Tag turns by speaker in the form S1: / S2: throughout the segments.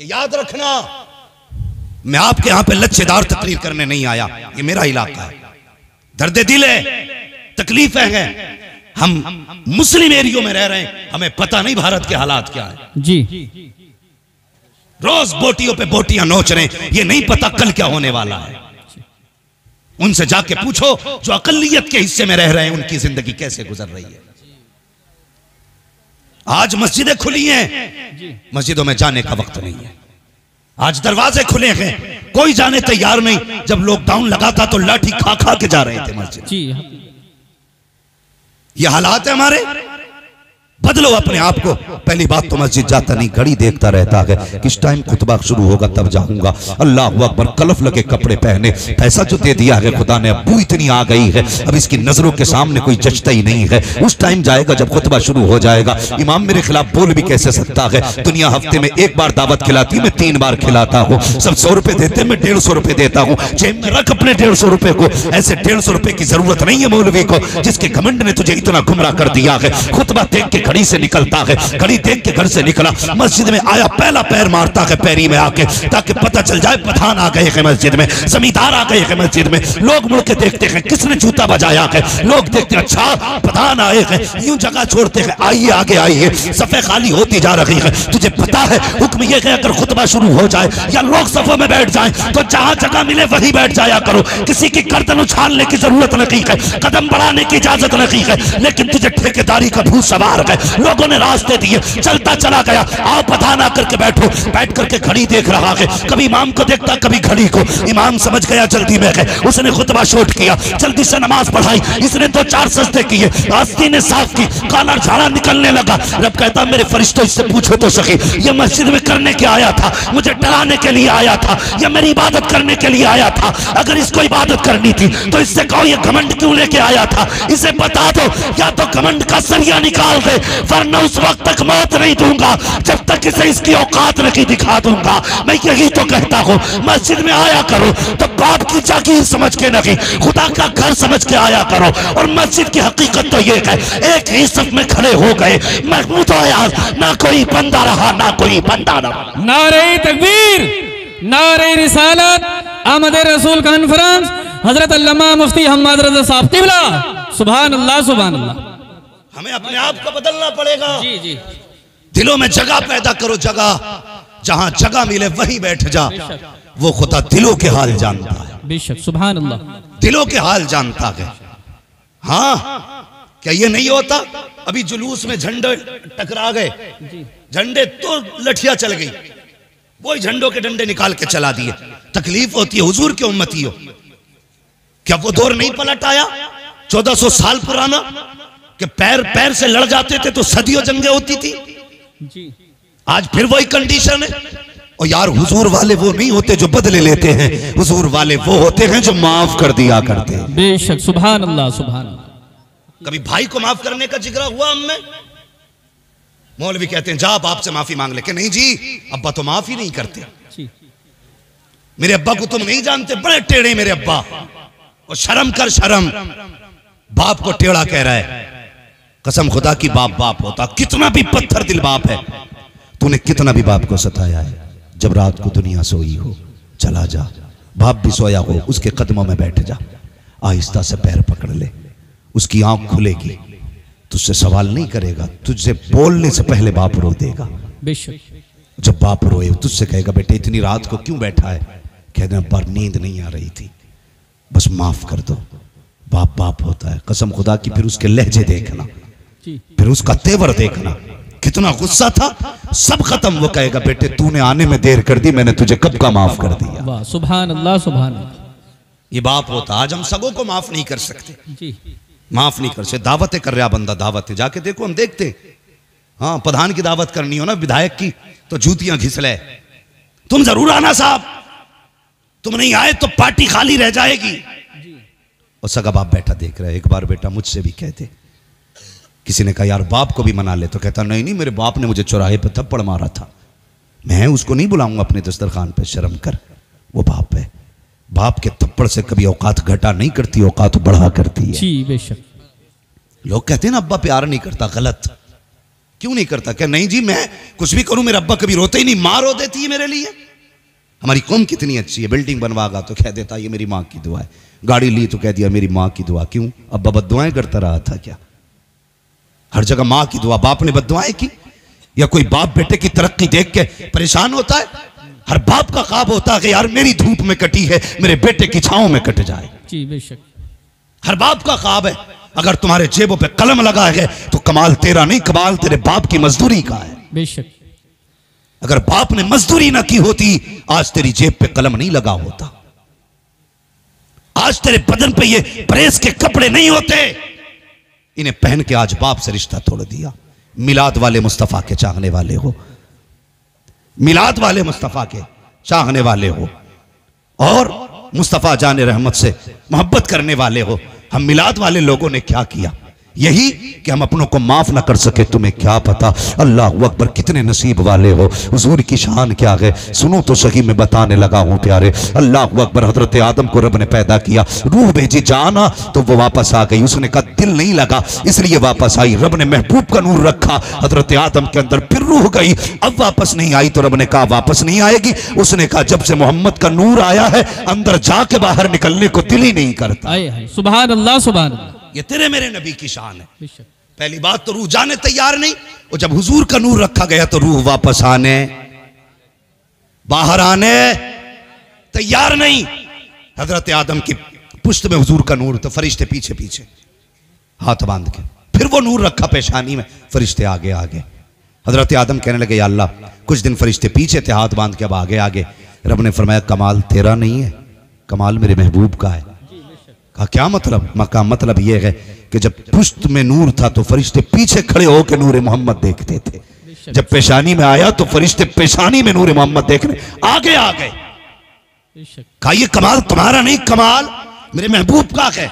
S1: ये याद रखना, मैं आपके यहां पे लच्छेदार तकरीर करने नहीं आया, ये मेरा इलाका है, दर्द दिल है, तकलीफें हैं। हम मुस्लिम एरियो में रह रहे हैं, हमें पता नहीं भारत के हालात क्या है
S2: जी।
S1: रोज बोटियों पे बोटियां नोच रहे हैं, ये नहीं पता कल क्या होने वाला है। उनसे जाके पूछो जो अकलियत के हिस्से में रह रहे हैं उनकी जिंदगी कैसे गुजर रही है। आज मस्जिदें खुली हैं, मस्जिदों में जाने का वक्त नहीं है। आज दरवाजे खुले हैं, कोई जाने तैयार नहीं। जब लॉकडाउन लगा था तो लाठी खा खा के जा रहे थे मस्जिद।
S2: जी
S1: ये हालात है हमारे। बदलो अपने आप को। पहली बात तो मस्जिद जाता नहीं, घड़ी देखता रहता है किस टाइम खुतबा शुरू होगा तब जाऊंगा। अल्लाह अकबर, कलफ लगे कपड़े पहने, पैसा जो दे दिया है खुदा ने, अबू इतनी आ गई है अब इसकी नजरों के सामने कोई जचता ही नहीं है। उस टाइम जाएगा जब खुतबा शुरू हो जाएगा। इमाम मेरे खिलाफ बोल भी कैसे सकता है। दुनिया हफ्ते में एक बार दावत खिलाती, मैं 3 बार खिलाता हूँ। सब 100 रुपए देते, मैं 150 रुपए देता हूँ। जेब में रख अपने 150 रुपए को। ऐसे 150 रुपए की जरूरत नहीं है मौलवी को जिसके घमंड ने तुझे इतना गुमराह कर दिया है। खुतबा देख के घड़ी से निकलता है, घड़ी देख के घर से निकला, मस्जिद में आया, पहला पैर मारता है पैरी में आके, ताकि पता चल जाए पठान आ गए हैं मस्जिद में, जमींदार आ गए हैं मस्जिद में। लोग मुड़ के देखते हैं किसने जूता बजाया है, लोग देखते हैं अच्छा पठान आए हैं, यूं जगह छोड़ते हैं, आइए आगे आइए, सफे खाली होती जा रही है। तुझे पता है हुक्म यह है अगर खुतबा शुरू हो जाए या लोग सफों में बैठ जाएं तो जहां जगह मिले वहीं बैठ जाया करो। किसी की गर्दन उछालने की जरूरत नहीं है, कदम बढ़ाने की इजाजत नहीं है। लेकिन तुझे ठेकेदारी का भूत सवार है, लोगों ने रास्ते दिए, चलता चला गया। आओ पठान आकर के बैठो, बैठ करके घड़ी देख रहा है, कभी इमाम को देखता कभी घड़ी को। इमाम समझ गया जल्दी में है, उसने खुतबा शॉर्ट किया, जल्दी से नमाज पढ़ाई, इसने 2-4 सजदे किए, आस्तीनें साफ की, काला झाड़ा निकलने लगा। रब कहता मेरे फरिश्तों इससे पूछो तो सही, ये मस्जिद में करने के आया था, मुझे डराने के लिए आया था, या मेरी इबादत करने के लिए आया था? अगर इसको इबादत करनी थी तो इससे कहो ये घमंड क्यों लेके आया था? इसे बता दो या तो घमंड का सरिया निकाल दे, वरना उस वक्त तक मौत नहीं दूंगा जब तक इसे इसकी औकात नहीं दिखा दूंगा। मैं यही तो कहता हूँ, मस्जिद में आया करो तो बाप की जागीर समझ के नहीं, खुदा का घर समझ के आया करो। और मस्जिद की हकीकत तो ये है, एक ही सफ में खड़े हो गए, महमूद आयाज, ना कोई बंदा रहा ना कोई बंदा रहा।
S2: नारे तकबीर, नारे रिसालत, आमद रसूल कॉन्फ्रेंस, हजरत अल्लामा मुफ्ती हम्मद रज़ा साहब क़िबला, सुभान अल्लाह सुभान अल्लाह।
S1: हमें अपने आप को बदलना पड़ेगा।
S2: जी जी,
S1: दिलों में जगह पैदा करो, जगह जहां जगह मिले वहीं बैठ जा। वो खुदा दिलों के हाल जानता है,
S2: बेशक सुभान अल्लाह,
S1: दिलों के हाल जानता है। हाँ, क्या ये नहीं होता? अभी जुलूस में झंडे टकरा गए, झंडे तो लठिया चल गई, वही झंडों के डंडे निकाल के चला दिए। तकलीफ होती है, हुजूर के उम्मती हो। क्या वो दौर नहीं पलट आया 1400 साल पुराना कि पैर पैर से लड़ जाते थे तो सदियों जंगें होती थी?
S2: जी।
S1: आज फिर वही कंडीशन है। और यार हुजूर वाले वो नहीं होते जो बदले लेते हैं, हुजूर वाले वो होते हैं जो माफ कर दिया करते हैं।
S2: बेशक सुभान अल्लाह सुभान अल्लाह।
S1: कभी भाई को माफ करने का जिक्र हुआ हमने? मौलवी कहते हैं जा बाप से माफी मांग ले, कि नहीं जी अब्बा तो माफ ही नहीं करते। मेरे अब्बा को तुम नहीं जानते, बड़े टेढ़े मेरे अब्बा। और शर्म कर शर्म, बाप को टेढ़ा कह रहा है। कसम खुदा की बाप बाप होता, कितना भी पत्थर दिल बाप है। तूने कितना भी बाप को सताया है, जब रात को दुनिया सोई हो चला जा, बाप भी सोया हो उसके कदमों में बैठ जा, आहिस्ता से पैर पकड़ ले, उसकी आंख खुलेगी, तुझसे सवाल नहीं करेगा, तुझसे बोलने से पहले बाप रो देगा।
S2: बेशक
S1: जब बाप रोए तुझसे कहेगा बेटे इतनी रात को क्यों बैठा है? कहना पर नींद नहीं आ रही थी, बस माफ कर दो। बाप बाप होता है। कसम खुदा की, फिर उसके लहजे देखना, फिर उसका तेवर देखना, कितना गुस्सा था सब खत्म। वो कहेगा बेटे तूने आने में देर कर दी, मैंने तुझे कब का माफ कर दिया।
S2: वाह सुभान अल्लाह सुभान अल्लाह।
S1: ये बाप होता। आज हम सगों को माफ नहीं कर सकते,
S2: जी
S1: माफ नहीं कर सकते। दावतें कर रहा बंदा, दावतें जाके देखो, हम देखते। हाँ, प्रधान की दावत करनी हो ना, विधायक की, तो जूतियां घिसले, तुम जरूर आना साहब, तुम नहीं आए तो पार्टी खाली रह जाएगी। और सगा बाप बैठा देख रहा है। एक बार बेटा मुझसे भी कहते, किसी ने कहा यार बाप को भी मना ले, तो कहता नहीं नहीं मेरे बाप ने मुझे चौराहे पे थप्पड़ मारा था, मैं उसको नहीं बुलाऊंगा अपने दस्तरखान पे, शर्म कर, वो बाप है। बाप के थप्पड़ से कभी औकात घटा नहीं करती, औकात बढ़ा करती है।
S2: जी बेशक।
S1: लोग कहते हैं ना अब्बा प्यार नहीं करता, गलत। क्यों नहीं करता? क्या नहीं जी मैं कुछ भी करूं मेरा अब्बा कभी रोते ही नहीं, माँ रो देती है मेरे लिए। हमारी कौम कितनी अच्छी है, बिल्डिंग बनवागा तो कह देता ये मेरी माँ की दुआ है, गाड़ी ली तो कह दिया मेरी माँ की दुआ। क्यों? अब्बा बद्दुआएं करता रहा था क्या? हर जगह माँ की दुआ। बाप ने बद्दुआएं की? या कोई बाप बेटे की तरक्की देख के परेशान होता है? हर बाप का ख्वाब होता है कि यार मेरी धूप में कटी है मेरे बेटे की छांव में कट जाए।
S2: जी बेशक।
S1: हर बाप का ख्वाब है। अगर तुम्हारे जेबों पे कलम लगा है तो कमाल तेरा नहीं, कमाल तेरे बाप की मजदूरी का है।
S2: बेशक।
S1: अगर बाप ने मजदूरी ना की होती आज तेरी जेब पे कलम नहीं लगा होता, आज तेरे बदन पे ये प्रेस के कपड़े नहीं होते। इन्हें पहन के आज बाप से रिश्ता तोड़ दिया। मिलाद वाले मुस्तफा के चाहने वाले हो, मिलाद वाले मुस्तफा के चाहने वाले हो और मुस्तफा जाने रहमत से मोहब्बत करने वाले हो। हम मिलाद वाले लोगों ने क्या किया? यही कि हम अपनों को माफ ना कर सके। तुम्हें क्या पता? अल्लाह अकबर, कितने नसीब वाले हो। हुजूर की शान क्या है सुनो तो सही, मैं बताने लगा हूं प्यारे। अल्लाह अकबर, हजरत आदम को रब ने पैदा किया, रूह भेजी जाना तो वो वापस आ गई। उसने कहा दिल नहीं लगा इसलिए वापस आई। रब ने महबूब का नूर रखा हजरत आदम के अंदर, फिर रूह गई, अब वापस नहीं आई तो रब ने कहा वापस नहीं आएगी। उसने कहा जब से मोहम्मद का नूर आया है अंदर जाके बाहर निकलने को दिल ही नहीं करता।
S2: सुभान अल्लाह सुभान अल्लाह।
S1: ये तेरे मेरे नबी की शान है। पहली बात तो रूह जाने तैयार नहीं, और जब हुजूर का नूर रखा गया तो रूह वापस आने बाहर आने तैयार नहीं। हजरत आदम की पुश्त में हुजूर का नूर, तो फरिश्ते पीछे पीछे हाथ बांध के, फिर वो नूर रखा पेशानी में, फरिश्ते आगे आगे। हजरत आदम कहने लगे या अल्लाह, कुछ दिन फरिश्ते पीछे थे हाथ बांध के, अब आगे आगे। रब ने फरमाया कमाल तेरा नहीं है, कमाल मेरे महबूब का है। कहा क्या मतलब? मका मतलब यह है कि जब पुश्त में नूर था तो फरिश्ते पीछे खड़े होकर नूर मोहम्मद देखते थे, जब पेशानी में आया तो फरिश्ते पेशानी में नूर मोहम्मद देखने आगे आ गए। कहा ये कमाल तुम्हारा नहीं, कमाल मेरे महबूब का है।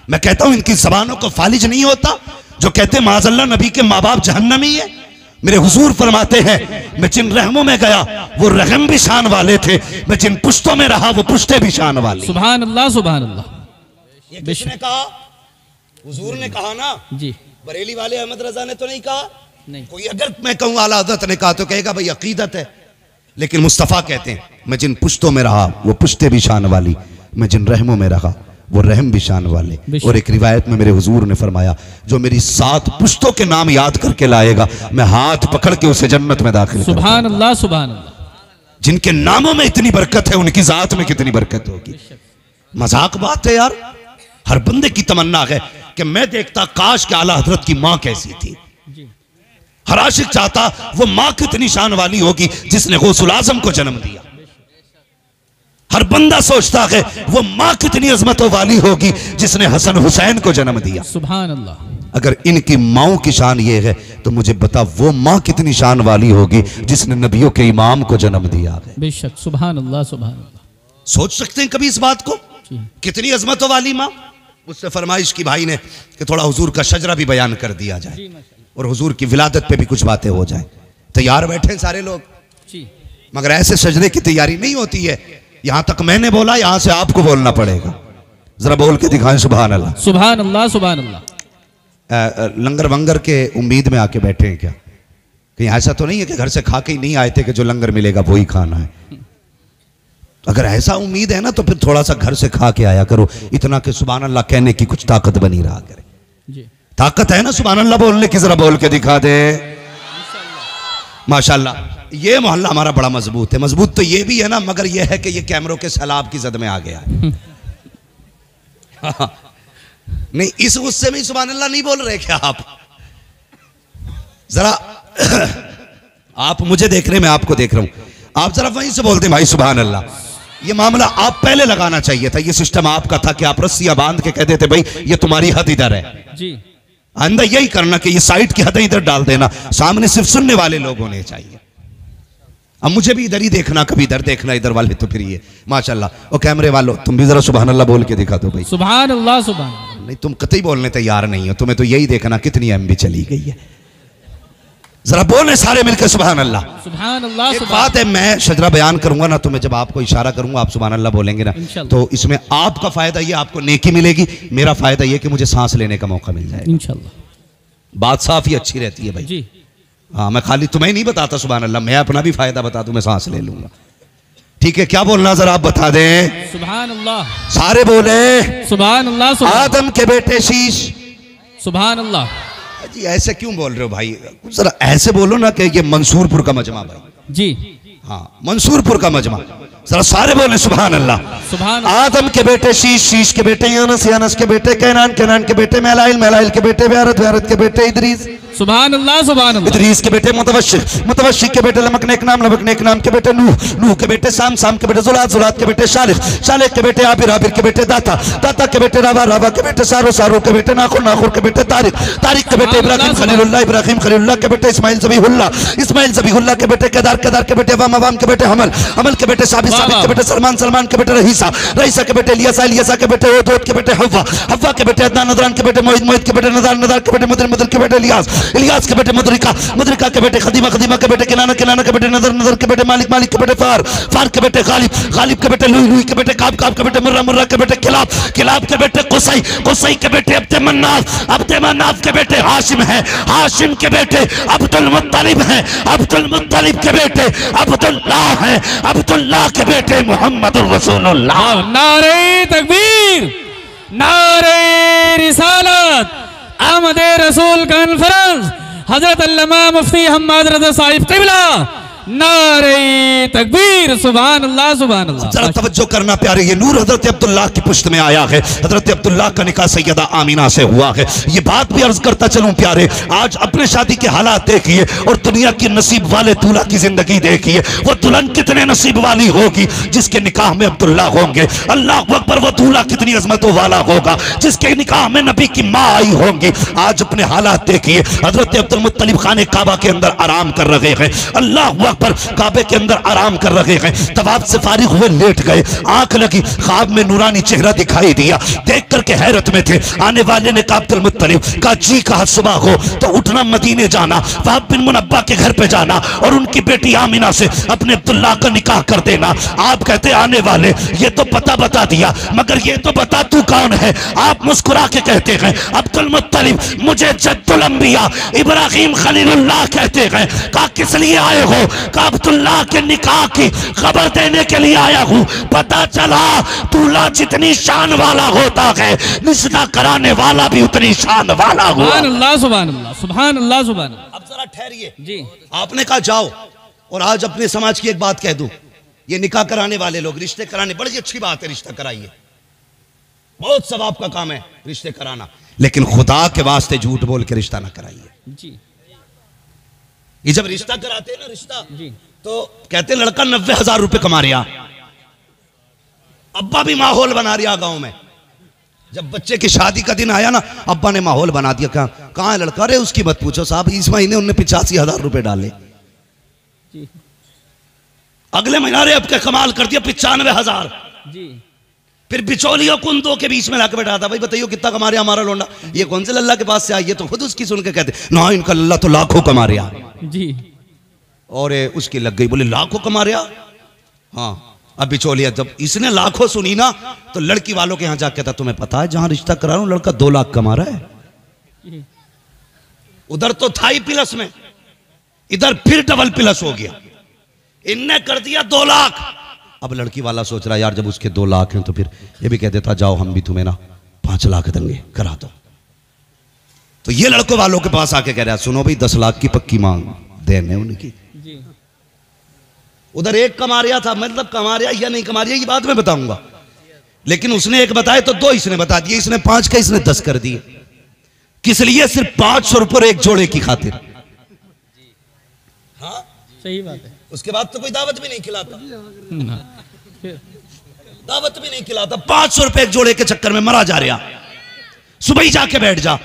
S1: मैं कहता हूं इनकी जबानों को फालिज नहीं होता जो कहते माज़अल्लाह नबी के माँ बाप जहन्नमी है। मेरे हुजूर फरमाते हैं मैं जिन रहमों में गया वो रहम भी शान वाले थे, मैं जिन पुश्तों में रहा वो पुश्ते भी शान वाले।
S2: सुभान अल्लाह सुभान अल्लाह।
S1: ये किसने कहा? हुजूर ने कहा ना
S2: जी,
S1: बरेली वाले अहमद रजा ने तो नहीं कहा।
S2: नहीं।
S1: कोई अगर मैं कहूँ आला हज़रत ने कहा तो कहेगा भाई अकीदत है, लेकिन मुस्तफ़ा कहते हैं मैं जिन पुश्तों में रहा वो पुश्ते भी शान वाली, मैं जिन रहमों में रहा वो रहम भी शान वाले। और एक रिवायत में मेरे हुजूर ने फरमाया जो मेरी 7 पुश्तों के नाम याद करके लाएगा मैं हाथ पकड़ के उसे जन्नत में दाखिल करूंगा।
S2: सुभान अल्लाह सुभान अल्लाह।
S1: जिनके नामों में इतनी बरकत है उनकी जात में कितनी बरकत होगी। मजाक बात है यार। हर बंदे की तमन्ना है कि मैं देखता काश के आला हजरत की मां कैसी थी। हर आशिक चाहता वो मां कितनी शान वाली होगी जिसने गौसुल आजम को जन्म दिया। हर बंदा सोचता है वो मां कितनी अजमतों वाली होगी जिसने हसन हुसैन को जन्म दिया।
S2: सुभान अल्लाह।
S1: अगर इनकी माओं की शान ये है तो मुझे बता वो मां कितनी शान वाली होगी जिसने नबियों के इमाम को जन्म दिया है।
S2: बेशक। सुभान अल्लाह सुभान अल्लाह।
S1: सोच सकते हैं कभी इस बात को? कितनी अजमतों वाली मां। मुझसे फरमाइश की भाई ने कि थोड़ा हुजूर का शजरा भी बयान कर दिया जाए और हुजूर की विलादत पे भी कुछ बातें हो जाए। तैयार बैठे हैं सारे लोग
S2: जी,
S1: मगर ऐसे शजरे की तैयारी नहीं होती है। यहां तक मैंने बोला, यहां से आपको बोलना पड़ेगा। जरा बोल के दिखाएं सुभान अल्लाह।
S2: सुभान अल्लाह सुभान अल्लाह।
S1: लंगर वंगर के उम्मीद में आके बैठे हैं क्या? कहीं ऐसा तो नहीं है कि घर से खा के ही नहीं आए थे कि जो लंगर मिलेगा वही खाना है? अगर ऐसा उम्मीद है ना तो फिर थोड़ा सा घर से खा के आया करो, इतना कि सुभान अल्लाह कहने की कुछ ताकत बनी रहा करे।
S2: जी,
S1: ताकत है ना सुभान अल्लाह बोलने की? जरा बोल के दिखा दे। माशाल्लाह ये मोहल्ला हमारा बड़ा मजबूत है। मजबूत तो ये भी है ना, मगर ये है कि ये कैमरों के सैलाब की जद में आ गया है। नहीं इस गुस्से में सुभान अल्लाह नहीं बोल रहे क्या आप? जरा आप मुझे देख रहे, मैं आपको देख रहा हूं, आप जरा वहीं से बोलते भाई सुभान अल्लाह। ये मामला आप पहले लगाना चाहिए था। ये सिस्टम आपका था कि आप रस्सियां बांध के कहते थे भाई ये तुम्हारी हद इधर है
S2: जी।
S1: अंदर यही करना कि ये साइड की हदें इधर डाल देना, सामने सिर्फ सुनने वाले लोग होने चाहिए। अब मुझे भी इधर ही देखना, कभी इधर देखना, इधर वाले तो फिर ये माशाल्लाह। और कैमरे वालों तुम भी जरा सुभान अल्लाह बोल के दिखा दो भाई।
S2: सुभान अल्लाह सुभान अल्लाह।
S1: नहीं तुम कतई बोलने तैयार नहीं हो, तुम्हें तो यही देखना कितनी एमबी चली गई है। जरा बोले सारे मिलकर सुभान अल्लाह।
S2: सुभान अल्लाह।
S1: एक बात है, मैं शजरा बयान करूंगा ना तो मैं जब आपको इशारा करूंगा आप सुभान अल्लाह बोलेंगे ना, तो इसमें आपका फायदा ये आपको नेकी मिलेगी, मेरा फायदा ये कि मुझे सांस लेने का मौका मिल जाएगा।
S2: इंशाल्लाह।
S1: बात साफ ही अच्छी रहती है भाई
S2: जी।
S1: हाँ, मैं खाली तुम्हें नहीं बताता सुभान अल्लाह, मैं अपना भी फायदा बता दूं, मैं सांस ले लूंगा। ठीक है, क्या बोलना जरा आप बता दें।
S2: सुभान अल्लाह,
S1: सारे बोले
S2: सुभान अल्लाह,
S1: आदम के बेटे शीश।
S2: सुभान अल्लाह।
S1: जी ऐसे क्यों बोल रहे हो भाई, जरा ऐसे बोलो ना कि ये मंसूरपुर का मजमा भाई।
S2: जी
S1: हाँ, मंसूरपुर का मजमा, जरा सारे बोले सुभान अल्लाह।
S2: सुभान
S1: आदम के बेटे शीश, शीश के बेटे यानस, यानस के बेटे कैनान, कैनान के बेटे मैलाइल, मैलाइल के बेटे व्यारत, व्यारत के बेटे इदरीस,
S2: सुभान अल्लाह, सुभान अल्लाह।
S1: इदरीस के बेटे मुतवश्शिर, मुतवश्शिर के बेटे लमक नेक नाम, लमक नेक नाम के बेटे नूह, नूह के बेटे साम, साम के बेटे जुलात, जुलात के बेटे शालिख, शालिख के बेटे आबिर, आबिर के बेटे दाता, दाता के बेटे रावा, रावा के बेटे सारो, सारो के बेटे नाखुर, नाखुर के बेटे तारिक, तारिक के बेटे इब्राहिम खलीलुल्लाह, इब्राहिम खलीलुल्लाह के बेटे इस्माइल ज़बीहुल्लाह, इस्माइल ज़बीहुल्लाह के बेटे केदार, केदार के बेटे अवाम, अवाम के बेटे हमल, हमल के बेटे साबित, साबित के बेटे सलमान, सलमान के बेटे रहीसा, रहीसा के बेटे इलियासा, इलियासा के बेटे ओद, ओद के बेटे हव्वा, हव्वा के बेटे अदनान, अदनान के बेटे मोहित, मोहित के बेटे नदार, नदार के बेटे मुदर, मुदर के बेटे इलियास, इलियास के बेटे मुदरिका, मुदरिका के बेटे खदीमा, खदीमा के बेटे किनाना, किनाना के बेटे नदर, नदर के बेटे मालिक, मालिक के बेटे फार, फार के बेटे गालिब, गालिब के बेटे लुई, लुई के बेटे काब, काब के बेटे मुर्रा, मुर्रा के बेटे किलाब, किलाब के बेटे कुसई, कुसई के बेटे अब्दे मन्नाफ, अब्दे मन्नाफ के बेटे हाशिम है, हाशिम के बेटे अब्दुल मुत्तलिब है, अब्दुल मुत्तलिब के बेटे अब्दुल्लाह है, अब्दुल्लाह के बेटे मोहम्मद रसूलुल्लाह।
S2: नारे तकबीर, नारे रिसालत, आमदे रसूल कॉन्फ्रेंस, हजरत अल्लामा मुफ्ती हम्माद रज़ा साहिब क़िबला, नारे तकबीर, सुभान अल्लाह, सुभान अल्लाह।
S1: जरा तवज्जो करना प्यारे, ये नूर हजरत अब्दुल्लाह की पुश्त में आया है। हजरत अब्दुल्लाह का निकाह सैयदा आमीना से हुआ है। ये बात भी अर्ज करता चलूं प्यारे, आज अपने शादी के हालात देखिए और दुनिया की नसीब वाले दूल्हा की जिंदगी देखिए। वो दुल्हन कितने नसीब वाली होगी जिसके निकाह में अब्दुल्लाह होंगे। अल्लाह अकबर, वो दूल्हा कितनी अजमतों वाला होगा जिसके निकाह में नबी की माँ आई होंगी। आज अपने हालात देखिए, हजरत अब्दुल मुत्तलिब खाने काबा के अंदर आराम कर रहे हैं। अल्लाह पर काबे के अंदर आराम कर रहे हैं। तवाफ से फारिग हुए, लेट गए, आंख लगी, ख्वाब में नूरानी चेहरा दिखाई दिया। देख करके हैरत में थे। आने वाले ने कहा अब्दुल मुत्तलिब का जी कहा सुबह हो तो उठना, मदीने जाना, वहाब बिन मुनब्बा के घर पे जाना और उनकी बेटी आमिना से अपने अब्दुल्लाह का निकाह कर देना। आप कहते आने वाले, ये तो पता बता दिया, मगर ये तो बता तू कौन है। आप मुस्कुरा के कहते हैं अब्दुल मुत्तलिब मुझे जद्दुल अंबिया इब्राहिम खलीलुल्लाह कहते हैं। कहा किस लिए आए हो? अब्दुल्लाह के निकाह की खबर देने के लिए आया हूं। पता चला दूल्हा जितनी शान वाला होता है, निकाह कराने वाला भी उतनी शान वाला हुआ।
S2: सुभान अल्लाह, सुभान अल्लाह, सुभान अल्लाह, सुभान अल्लाह।
S1: अब जरा ठहरिए
S2: जी,
S1: आपने कहा जाओ, और आज अपने समाज की एक बात कह दूं, ये निकाह कराने वाले लोग, रिश्ते कराने, बड़ी अच्छी बात है, रिश्ता कराइए, बहुत सवाब का काम है रिश्ते कराना, लेकिन खुदा के वास्ते झूठ बोल के रिश्ता ना कराइए।
S2: जी,
S1: ये जब रिश्ता कराते हैं ना, रिश्ता
S2: जी,
S1: तो कहते हैं लड़का 90,000 रुपए कमा रहा, अब्बा भी माहौल बना रहा गांव में। जब बच्चे की शादी का दिन आया ना, अब्बा ने माहौल बना दिया। कहाँ है लड़का? अरे उसकी मत पूछो साहब, इस महीने उन्होंने 85,000 रुपए डाले, अगले महीना रे अब के कमाल कर दिया 95,000।
S2: जी,
S1: फिर बिचौलियों को उन दो के बीच में लाके बैठा था, भाई बताइए कितना कमा रहा हमारा लोंडा? ये कौन से लल्ला के पास से आई? ये तो खुद उसकी सुन के कहते ना, इनका लल्ला तो लाखों कमा रहा।
S2: जी,
S1: और उसकी लग गई, बोले लाखों कमा रहा। हाँ, अब बिचौलिया जब इसने लाखों सुनी ना, तो लड़की वालों के यहाँ जाके कहता तुम्हें पता है जहां रिश्ता करा रहा हूं लड़का 2 लाख कमा रहा है। उधर तो था ही प्लस में, इधर फिर डबल प्लस हो गया, इनने कर दिया 2 लाख। अब लड़की वाला सोच रहा है यार जब उसके 2 लाख हैं तो फिर ये भी कह देता जाओ हम भी तुम्हें ना 5 लाख देंगे, करा दो। तो ये लड़कों वालों के पास आके कह रहा है सुनो भाई 10 लाख की पक्की मांग देने उनकी। उधर एक कमा रहा था, मतलब कमा रहा या नहीं कमा रहा ये बात मैं बताऊंगा, लेकिन उसने एक बताया तो 2 इसने बता दिए, इसने 5 का इसने 10 कर दिए। किस लिए? सिर्फ 500 रुपये एक जोड़े की खातिर। हाँ
S2: सही बात है।
S1: उसके बाद तो कोई दावत भी नहीं खिलाता, दावत भी नहीं खिलाता। 500 रुपए एक जोड़े के चक्कर में मरा जा रहा। सुबह ही जाके बैठ जा,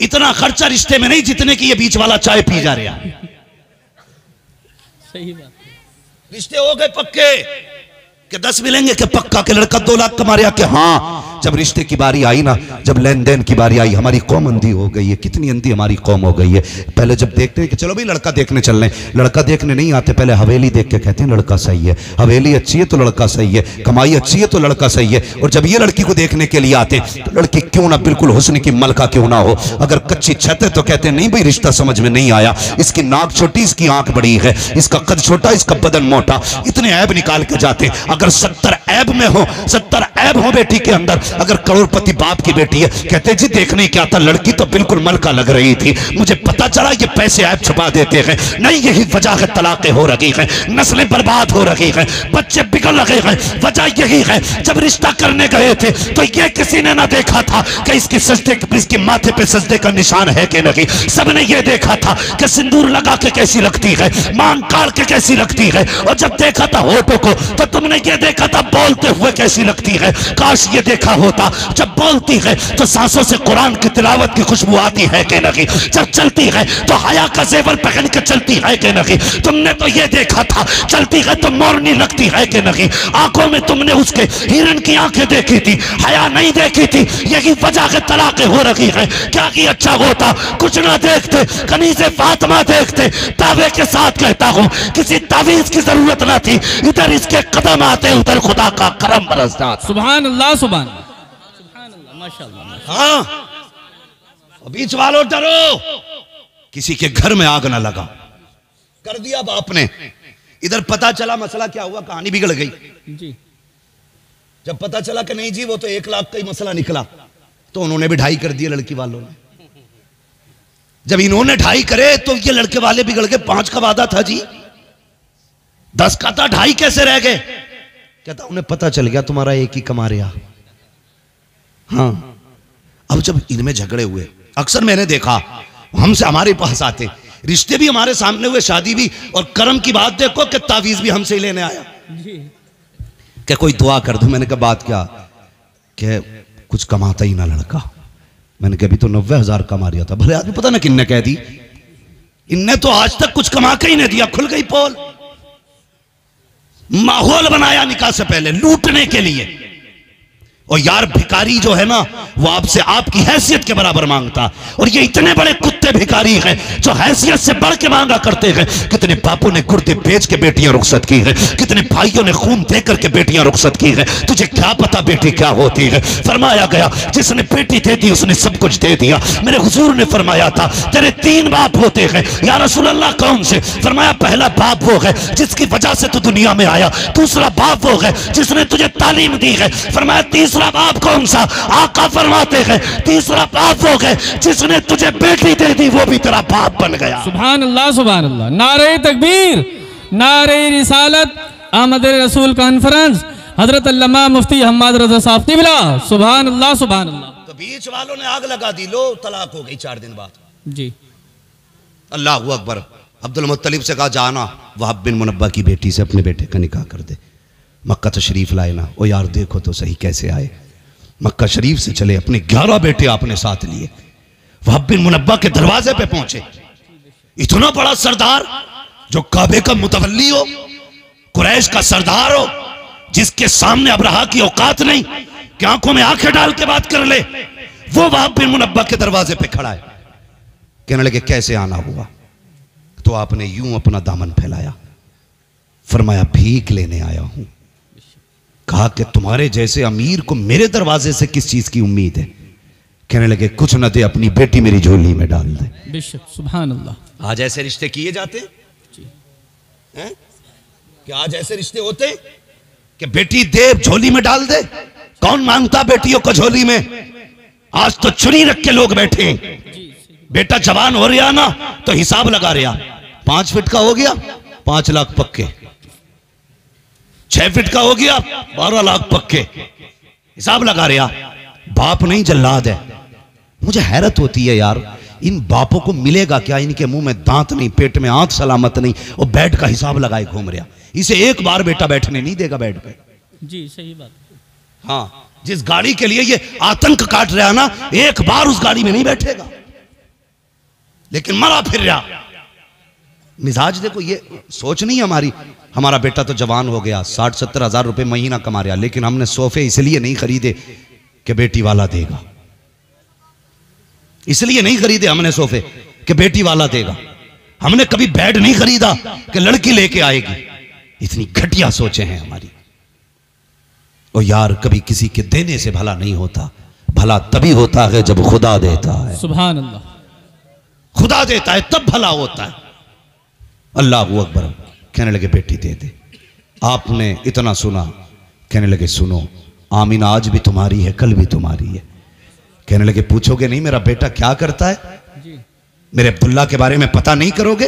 S1: इतना खर्चा रिश्ते में नहीं जितने की ये बीच वाला चाय पी जा रहा।
S2: सही बात।
S1: रिश्ते हो गए पक्के कि 10 मिलेंगे कि पक्का, के लड़का 2 लाख कमा रहा कि हाँ जब रिश्ते की बारी आई ना, जब लेन देन की बारी आई, हमारी कौम अंधी हो गई है। कितनी अंधी हमारी कौम हो गई है। पहले जब देखते हैं कि चलो भाई लड़का देखने चल रहे, लड़का देखने नहीं आते, पहले हवेली देख के कहते हैं लड़का सही है, हवेली अच्छी है तो लड़का सही है, कमाई अच्छी है तो लड़का सही है। और जब ये लड़की को देखने के लिए आते तो लड़की क्यों ना बिल्कुल हुस्न की मलका क्यों ना हो, अगर कच्ची छत है तो कहते हैं नहीं भाई रिश्ता समझ में नहीं आया, इसकी नाक छोटी, इसकी आंख बड़ी है, इसका कद छोटा, इसका बदन मोटा, इतने ऐब निकाल के जाते। अगर 70 ऐब में हो, 70 ऐब हो बेटी के अंदर, अगर करोड़पति बाप की बेटी है, कहते जी देखने क्या था, लड़की तो बिल्कुल मलका लग रही थी, मुझे पता चला ये पैसे ऐब छुपा देते हैं। नहीं, यही वजह है तलाक़ें हो रही हैं, नस्लें बर्बाद हो रही हैं, बच्चे बिगड़ रहे हैं, वजह यही है। जब रिश्ता करने गए थे तो ये किसी ने ना देखा था कि इसके सजदे, इसके माथे पे सजदे का निशान है कि नहीं, सबने ये देखा था कि सिंदूर लगा के कैसी लगती है, मांग काट के कैसी लगती है, और जब देखा था होठों को तो तुमने ये देखा था बोलते हुए कैसी लगती है। काश ये देखा होता जब बोलती है तो सांसों से कुरान की तिलावत की खुशबू आती है कि नहीं, जब चलती है तो हया का जेवर पहन के चलती है कि नहीं, तुमने तो ये देखा था चलती है तो मोरनी लगती है कि नहीं, आंखों में तुमने उसके हिरन की आंखें देखी थी, हया नहीं देखी थी। यही वजह है तलाक़ें हो रही है। क्या कि अच्छा होता कुछ ना देखते, कनीज़े फातिमा देखते। दावे के साथ कहता हूं किसी तावीज की जरूरत ना थी, इधर इसके कदम आते उधर खुदा का करम बरसता।
S2: सुभान अल्लाह, सुभान अल्लाह, माशाअल्लाह।
S1: हाँ, बीच वालों डरो, किसी के घर में आग ना लगा, कर दिया बाप ने। इधर पता चला मसला क्या हुआ, कहानी बिगड़ गई
S2: जी।
S1: जब पता चला कि नहीं जी वो तो 1 लाख का ही मसला निकला, तो उन्होंने भी 2.5 कर दिए लड़की वालों ने। जब इन्होंने 2.5 करे तो ये लड़के वाले बिगड़ गए। 5 का वादा था जी, 10 का था, 2.5 कैसे रह गए? कहता उन्हें पता चल गया तुम्हारा एक ही कमा रहा। हाँ, अब जब इनमें झगड़े हुए, अक्सर मैंने देखा हमसे हमारे पास आते, रिश्ते भी हमारे सामने हुए, शादी भी, और कर्म की बात देखो कि तावीज भी हमसे ही लेने आया क्या कोई दुआ कर दूं। मैंने कहा बात क्या? कि कुछ कमाता ही ना लड़का। मैंने कहा अभी तो 90,000 कमा रहा था। भले आदमी, पता ना किन्ने कह दी, इनने तो आज तक कुछ कमा के ही नहीं दिया। खुल गई पोल, माहौल बनाया निकाह से पहले लूटने के लिए। और यार भिखारी जो है ना वो आपसे आपकी हैसियत के बराबर मांगता, और ये इतने बड़े कुत्ते भिखारी हैं जो हैसियत से बढ़ के मांगा करते हैं। कितने बापों ने गुर्दे बेच के बेटियां रुखसत की हैं, कितने भाइयों ने खून दे करके बेटियां रुखसत की हैं। तुझे क्या पता बेटी क्या होती है? फरमाया गया जिसने बेटी दे दी उसने सब कुछ दे दिया। मेरे हुजूर ने फरमाया था तेरे 3 बाप होते हैं। या रसूल अल्लाह कौन से? फरमाया पहला बाप वो है जिसकी वजह से तू दुनिया में आया, दूसरा बाप वो है जिसने तुझे तालीम दी है। फरमाया तीसरा बाप कौन सा? आका फरमाते हैं तीसरा बाप वो है जिसने तुझे बेटी दे दी, वो भी तेरा बाप बन गया।
S2: सुभान अल्लाह, सुभान अल्लाह। नारे तकबीर, नारे रिसालत, आमद रसूल कॉन्फ्रेंस, हजरत अल्लामा मुफ्ती हम्माद रज़ा साहब क़िबला। सुभान अल्लाह, सुभान अल्लाह।
S1: तो बीच वालों ने आग लगा दी, लो तलाक हो गई 4 दिन बाद।
S2: जी,
S1: अल्लाहु अकबर। अब्दुल मुत्तलिब से कहा जाना वहाब बिन मुनब्बा की बेटी से अपने बेटे का निकाह कर दे। मक्का तशरीफ लाए ना। ओ यार देखो तो सही कैसे आए, मक्का शरीफ से चले, अपने 11 बेटे आपने साथ लिए, वहाब बिन मुनब्बा के दरवाजे पे पहुंचे। इतना बड़ा सरदार जो काबे का मुतवल्ली हो, कुरैश का सरदार हो, जिसके सामने अब्रहा की औकात नहीं कि आंखों में आंखें डाल के बात कर ले, वो वहाब बिन मुनब्बा के दरवाजे पे खड़ा है। कहने लगे कैसे आना हुआ? तो आपने यूं अपना दामन फैलाया, फरमाया भीख लेने आया हूं। कहा कि तुम्हारे जैसे अमीर को मेरे दरवाजे से किस चीज की उम्मीद है? कहने लगे कुछ न दे, अपनी बेटी मेरी झोली में डाल दे।
S2: बेशक, सुभान अल्लाह।
S1: आज ऐसे रिश्ते किए जाते हैं? क्या आज ऐसे रिश्ते होते कि बेटी दे झोली में डाल दे? कौन मांगता बेटियों को झोली में? आज तो चुनी रख के लोग बैठे हैं। बेटा जवान हो रहा ना तो हिसाब लगा रहा, 5 फीट का हो गया 5 लाख पक्के, 6 फीट का हो गया 12 लाख पक्के, हिसाब लगा रहा। बाप नहीं जल्लाद है। मुझे हैरत होती है यार, इन बापों को मिलेगा क्या? इनके मुंह में दांत नहीं, पेट में आंत सलामत नहीं, और बेड का हिसाब लगाए घूम रहा। इसे एक बार बेटा बैठने नहीं देगा बेड पे।
S2: जी, सही बात।
S1: हाँ, जिस गाड़ी के लिए ये आतंक काट रहा ना, एक बार उस गाड़ी में नहीं बैठेगा, लेकिन मरा फिर रहा। मिजाज देखो, ये सोच नहीं हमारी। हमारा बेटा तो जवान हो गया, 60-70 हज़ार रुपए महीना कमा रहा, लेकिन हमने सोफे इसलिए नहीं खरीदे कि बेटी वाला देगा। इसलिए नहीं खरीदे हमने सोफे कि बेटी वाला देगा। हमने कभी बेड नहीं खरीदा कि लड़की लेके आएगी। इतनी घटिया सोचे हैं हमारी। और यार कभी किसी के देने से भला नहीं होता, भला तभी होता है जब खुदा देता है।
S2: सुभान अल्लाह।
S1: खुदा देता है तब भला होता है। अल्लाह अकबर। कहने लगे बेटी दे दे। आपने इतना सुना, कहने लगे सुनो, आमीना आज भी तुम्हारी है, कल भी तुम्हारी है। कहने लगे पूछोगे नहीं मेरा बेटा क्या करता है? मेरे अब्दुल्ला के बारे में पता नहीं करोगे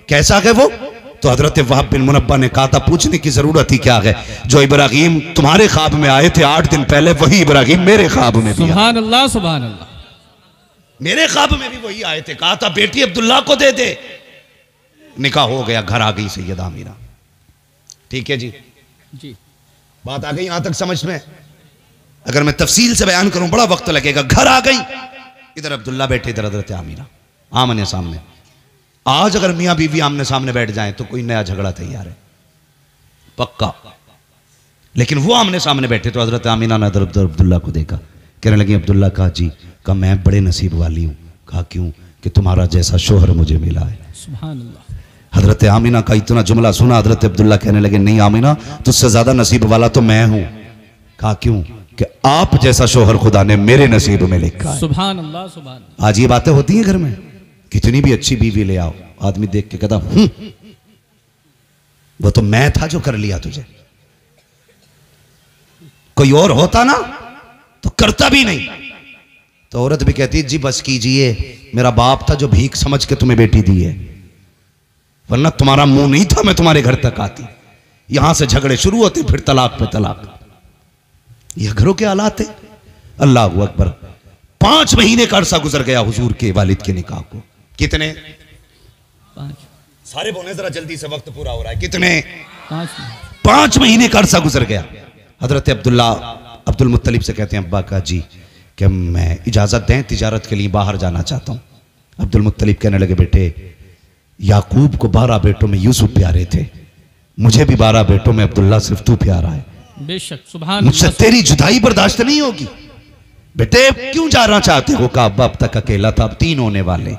S1: कैसा है वो? तो हजरत वहाब बिन मुनब्बा ने कहा था पूछने की जरूरत ही क्या है। जो इब्राहिम तुम्हारे ख्वाब में आए थे 8 दिन पहले, वही इब्राहिम मेरे ख्वाब में भी आए।
S2: सुभान अल्लाह, सुभान अल्लाह।
S1: मेरे ख्वाब में भी वही आए थे। कहा था बेटी अब्दुल्ला को दे दे। निकाह हो गया, घर आ गई सैयदा आमीना। ठीक है जी, बात आ गई यहां तक समझ में? अगर मैं तफसील से बयान करूं बड़ा वक्त लगेगा। घर आ गई, इधर अब्दुल्ला बैठे, इधर हजरत आमीना आमने सामने। आज अगर मियां बीवी आमने सामने बैठ जाएं तो कोई नया झगड़ा तैयार है, पक्का। लेकिन वो आमने सामने बैठे तो हजरत आमीना ने अब्दुल्ला को देखा। कहने लगी अब्दुल्ला कहा जी, कहा मैं बड़े नसीब वाली हूं। कहा क्यों? कि तुम्हारा जैसा शोहर मुझे मिला है।
S2: सुभान अल्लाह।
S1: हजरत आमीना का इतना जुमला सुना, हजरत अब्दुल्ला कहने लगे नहीं आमीना, तुझसे ज्यादा नसीब वाला तो मैं हूं। कहा क्यों? कि आप जैसा शोहर खुदा ने मेरे नसीब में लिखा है।
S2: सुभान अल्लाह, सुभान अल्लाह।
S1: आज ये बातें होती हैं घर में। कितनी भी अच्छी बीवी ले आओ, आदमी देख के कहता वो तो मैं था जो कर लिया तुझे। कोई और होता ना तो करता भी नहीं। तो औरत भी कहती जी बस कीजिए, मेरा बाप था जो भीख समझ के तुम्हें बेटी दी है, वरना तुम्हारा मुंह नहीं था मैं तुम्हारे घर तक आती। यहां से झगड़े शुरू होते, फिर तलाक पे तलाक। यह घरों के हालात है। अल्लाह अकबर। 5 महीने का अरसा गुजर गया हुजूर के वालिद के निकाह को। कितने?
S2: 5।
S1: सारे बोले जरा जल्दी से, वक्त पूरा हो रहा है। कितने?
S2: 5।
S1: 5 महीने का अरसा गुजर गया। हजरत अब्दुल्ला अब्दुल मुत्तलिब से कहते हैं अब्बा का जी कि मैं इजाजत दें, तिजारत के लिए बाहर जाना चाहता हूं। अब्दुल मुत्तलिब कहने लगे बेटे, याकूब को 12 बेटों में यूसुफ प्यारे थे, मुझे भी 12 बेटों में अब्दुल्ला सिर्फ तू प्यारा है।
S2: बेशक, सुभान
S1: मुझसे तेरी जुदाई बर्दाश्त नहीं होगी। बेटे क्यों जाना चाहते हो? कहा अब्बा अब तक अकेला था, अब 3 होने वाले,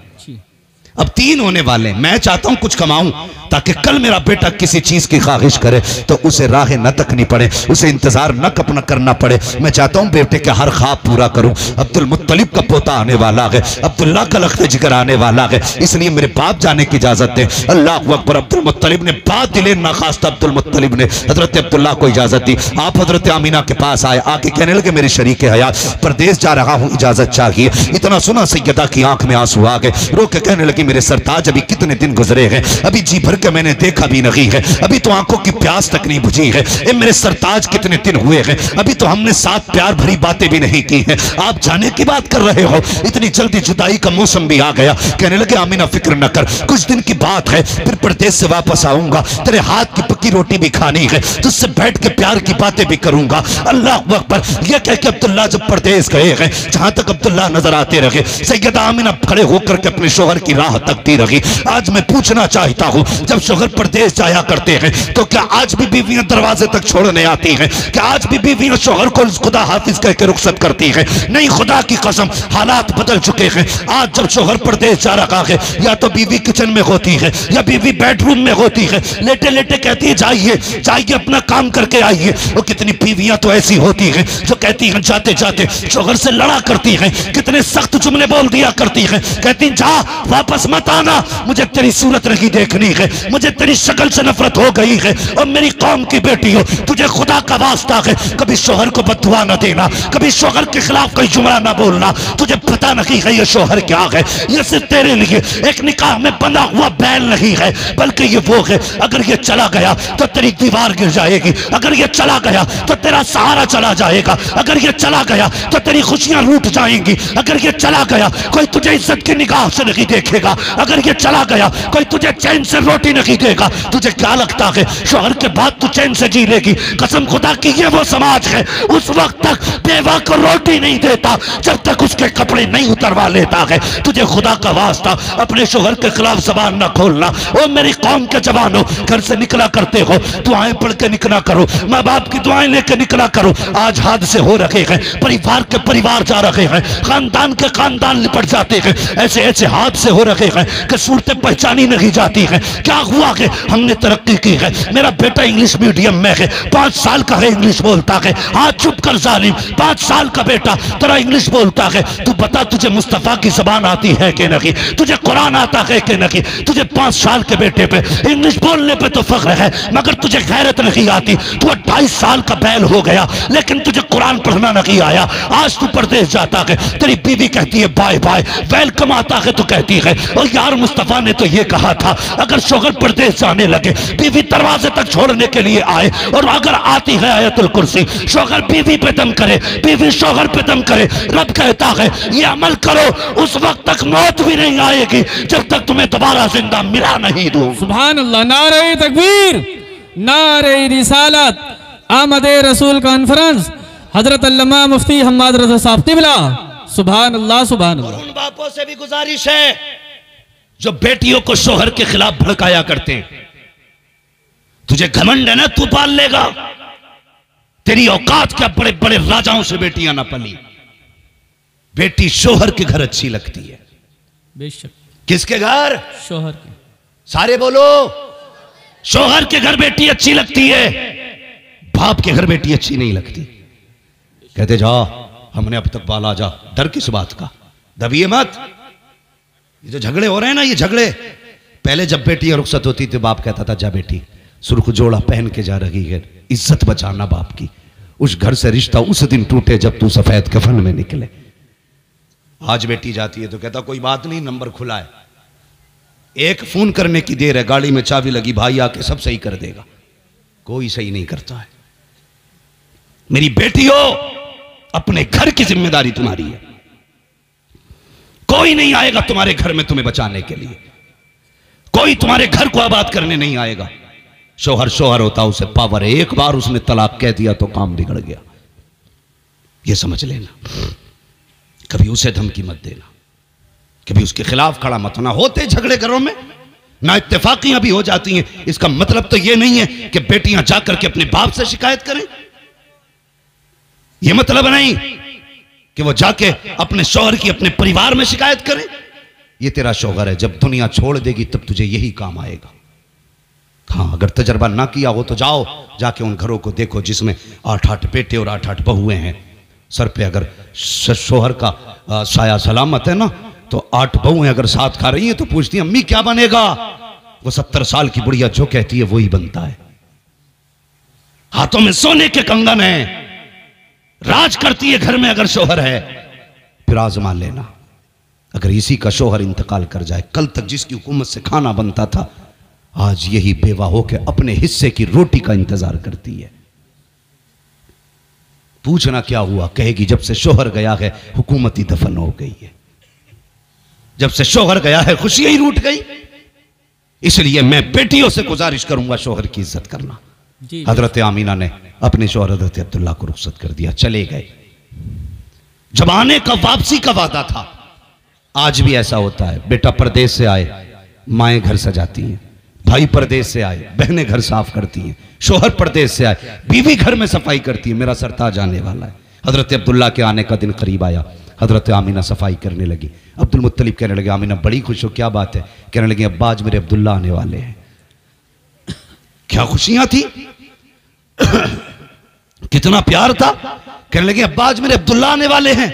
S1: अब 3 होने वाले। मैं चाहता हूं कुछ कमाऊं ताकि कल मेरा बेटा किसी चीज की ख्वाहिश करे तो उसे राहें न तकनी पड़े, उसे इंतजार न अपना करना पड़े। मैं चाहता हूं बेटे के हर ख्वाब पूरा करूं। अब्दुल मुत्तलिब का पोता आने वाला है, अब्दुल्ला का लख्त जिगर आने वाला है, इसलिए मेरे बाप जाने की इजाजत दे। अल्लाह अकबर। अब्दुल मुत्तलिब ने बात दिले नाखास्ता अब्दुल मुत्तलिब ने हजरत अब्दुल्ला को इजाजत दी। आप हजरत आमीना के पास आए, आके कहने लगे मेरी शरीक हयात परदेश जा रहा हूं, इजाजत चाहिए। इतना सुना सैयदा की आंख में आंसू आ गए। रो के कहने लगी मेरे सरताज अभी कितने दिन गुजरे हैं, अभी जी भर के मैंने देखा भी नहीं है, अभी तो आंखों की प्यास तक नहीं बुझी है। ए मेरे सरताज कितने दिन हुए हैं, अभी तो हमने साथ प्यार भरी बातें भी नहीं की हैं, आप जाने की बात कर रहे हो, इतनी जल्दी जुदाई का मौसम भी आ गया। कहने लगे आमीना फिक्र न कर, कुछ दिन की बात है, फिर परदेश से वापस आऊंगा, तेरे हाथ की पक्की रोटी भी खानी है, तुझसे बैठ के प्यार की बातें भी करूंगा। अल्लाह अकबर। यह कह के अब्दुल्ला जब परदेश गए हैं, जहां तक अब्दुल्ला नजर आते रहे, सैयदा आमीना खड़े होकर के अपने शोहर की राह तकती रही। आज मैं पूछना चाहता हूं, जब शोहर परदेश जाया करते हैं तो क्या आज भी बीवियां दरवाजे तक छोड़ने आती हैं? क्या आज भी बीवियां शोहर को खुदा हाफिज कह के रुखसत करती हैं? नहीं, खुदा की कसम हालात बदल चुके हैं। आज जब शोहर परदेश जा रहा है, या तो बीवी किचन में होती है या बीवी बेडरूम में होती है, लेटे लेटे कहती है जाइए जाइए अपना काम करके आइए। और कितनी बीवियां तो ऐसी होती हैं जो कहती हैं जाते जाते शोहर से लड़ा करती हैं, कितने सख्त जुमले बोल दिया करती हैं, कहती जा वापस मत आना, मुझे तेरी सूरत नहीं देखनी है, मुझे तेरी शक्ल से नफरत हो गई है, और मेरी कौम की बेटी हो, तुझे खुदा का वास्ता है कभी शोहर को बददुआ न देना, कभी शोहर के खिलाफ कोई जुमला ना बोलना, तुझे पता नहीं है ये शोहर क्या है, ये सिर्फ तेरे लिए एक निकाह में बंधा हुआ बैल नहीं है, बल्कि ये वो है, अगर ये चला गया तो तेरी दीवार गिर जाएगी, अगर ये चला गया तो तेरा सहारा चला जाएगा, अगर ये चला गया तो तेरी खुशियां लूट जाएंगी, अगर ये चला गया कोई तुझे इज्जत की निगाह से नहीं देखेगा, अगर ये चला गया कोई तुझे चैन से रोटी रोटी नहीं देगा, तुझे क्या लगता है शोहर के बाद तू चैन से जी लेगी? कसम खुदा की ये वो समाज है उस वक्त तक बेवा को रोटी नहीं देता जब तक उसके कपड़े नहीं उतरवा लेता है। तुझे खुदा का वास्ता अपने शोहर के खिलाफ जबान ना खोलना। ओ मेरी कौम के जवानों, घर से निकला करते हो दुआएं पढ़ के निकला करो, माँ बाप की दुआएं लेके निकला करो। आज हादसे हो रहे हैं, परिवार के परिवार जा रहे हैं, खानदान के खानदान लिपट जाते हैं, ऐसे ऐसे हादसे हो रहे हैं कि सूरतें पहचानी नहीं जाती हैं। क्या हुआ कि हमने तरक्की की है, मेरा बेटा इंग्लिश मीडियम में है, 5 साल का है, इंग्लिश बोलता है। हाँ चुप कर जालिम, 5 साल का बेटा तेरा इंग्लिश बोलता है। तू बता तुझे मुस्तफा की जबान आती है कि नहीं, तुझे कुरान आता है कि नहीं? तुझे 5 साल के बेटे पे इंग्लिश बोलने पे तो फख्र है, मगर तुझे गैरत नहीं आती। तू 28 साल का बैल हो गया लेकिन तुझे कुरान पढ़ना नहीं आया। आज तू परदेश जाता है, तेरी बीवी कहती है बाय बाय, वेलकम आता है तो कहती है और यार मुस्तफा ने तो ये कहा था अगर शोहर परदेश जाने लगे बीवी दरवाजे तक छोड़ने के लिए आए, और अगर आती है आयतुल कुर्सी, शोहर बीवी पे दम करे, बीवी शोहर पे दम करे। रब कहता है ये अमल करो, उस वक्त तक मौत भी नहीं आएगी जब तक तुम्हें दोबारा जिंदा मिला नहीं दूं।
S2: सुभान अल्लाह, नारे तकबीर, नारे रिसालत, आमद रसूल कॉन्फ्रेंस, हजरत अल्लामा मुफ्ती हम्माद रज़ा साहब क़िबला। सुभान अल्लाह, सुभान अल्लाह।
S1: उन बापों से भी गुजारिश है जो बेटियों को शोहर के खिलाफ भड़काया करते हैं। तुझे घमंड है ना, तू पाल लेगा, तेरी औकात क्या बड़े बड़े राजाओं से बेटियां ना पली। बेटी शोहर के घर अच्छी लगती है।
S2: बेशक।
S1: किसके घर?
S2: शोहर के।
S1: सारे बोलो, शोहर के घर बेटी अच्छी लगती है, बाप के घर बेटी अच्छी नहीं लगती। कहते जा हमने अब तक पाला, जा, डर किस बात का, दबिए मत। ये जो झगड़े हो रहे हैं ना, ये झगड़े पहले जब बेटियां रुखसत होती थी बाप कहता था जा बेटी सुर्ख जोड़ा पहन के जा रही है, इज्जत बचाना बाप की। उस घर से रिश्ता उस दिन टूटे जब तू सफेद कफन में निकले। आज बेटी जाती है तो कहता कोई बात नहीं, नंबर खुला है, एक फोन करने की देर है, गाड़ी में चाबी लगी, भाई आके सब सही कर देगा। कोई सही नहीं करता है। मेरी बेटियों, अपने घर की जिम्मेदारी तुम्हारी है, कोई नहीं आएगा तुम्हारे घर में तुम्हें बचाने के लिए, कोई तुम्हारे घर को आबाद करने नहीं आएगा। शोहर शोहर होता, उसे पावर है, एक बार उसने तलाक कह दिया तो काम बिगड़ गया। यह समझ लेना, कभी उसे धमकी मत देना, कभी उसके खिलाफ खड़ा मत होना। होते झगड़े घरों में ना इत्तेफाकियां भी हो जाती हैं, इसका मतलब तो यह नहीं है कि बेटियां जाकर के अपने बाप से शिकायत करें। यह मतलब नहीं कि वो जाके अपने शौहर की अपने परिवार में शिकायत करें। ये तेरा शौहर है, जब दुनिया छोड़ देगी तब तुझे यही काम आएगा। हाँ, अगर तजर्बा ना किया हो तो जाओ, जाके उन घरों को देखो जिसमें 8-8 बेटे और 8-8 बहुएं हैं। सर पे अगर शौहर का साया सलामत है ना, तो 8 बहुएं अगर साथ खा रही हैं तो पूछती हैं अम्मी क्या बनेगा? वो 70 साल की बुढ़िया जो कहती है वही बनता है। हाथों में सोने के कंगन है, राज करती है घर में अगर शौहर है। फिर आजमा लेना, अगर इसी का शौहर इंतकाल कर जाए, कल तक जिसकी हुकूमत से खाना बनता था, आज यही बेवा होकर अपने हिस्से की रोटी का इंतजार करती है। पूछना क्या हुआ, कहेगी जब से शौहर गया है हुकूमत ही दफन हो गई है, जब से शौहर गया है खुशियां ही रूठ गई। इसलिए मैं बेटियों से गुजारिश करूंगा शौहर की इज्जत करना। हजरत आमीना ने अपने शौहर हजरत अब्दुल्ला को रुखसत कर दिया, चले गए। जब आने का वापसी का वादा था, आज भी ऐसा होता है। बेटा परदेश से आए, माएं घर सजाती हैं, भाई परदेश से आए, बहनें घर साफ करती हैं, शौहर परदेश से आए, बीवी घर में सफाई करती है। मेरा सरताज आने वाला है। हजरत अब्दुल्ला के आने का दिन करीब आया, हजरत आमीना सफाई करने लगी। अब्दुल मुत्तलिब कहने लगे आमीना बड़ी खुश हो, क्या बात है? कहने लगे अब्बा आज मेरे अब्दुल्ला आने वाले हैं। क्या खुशियां थी, कितना प्यार था। कहने लगे अब्बा आज मेरे अब्दुल्ला आने वाले हैं।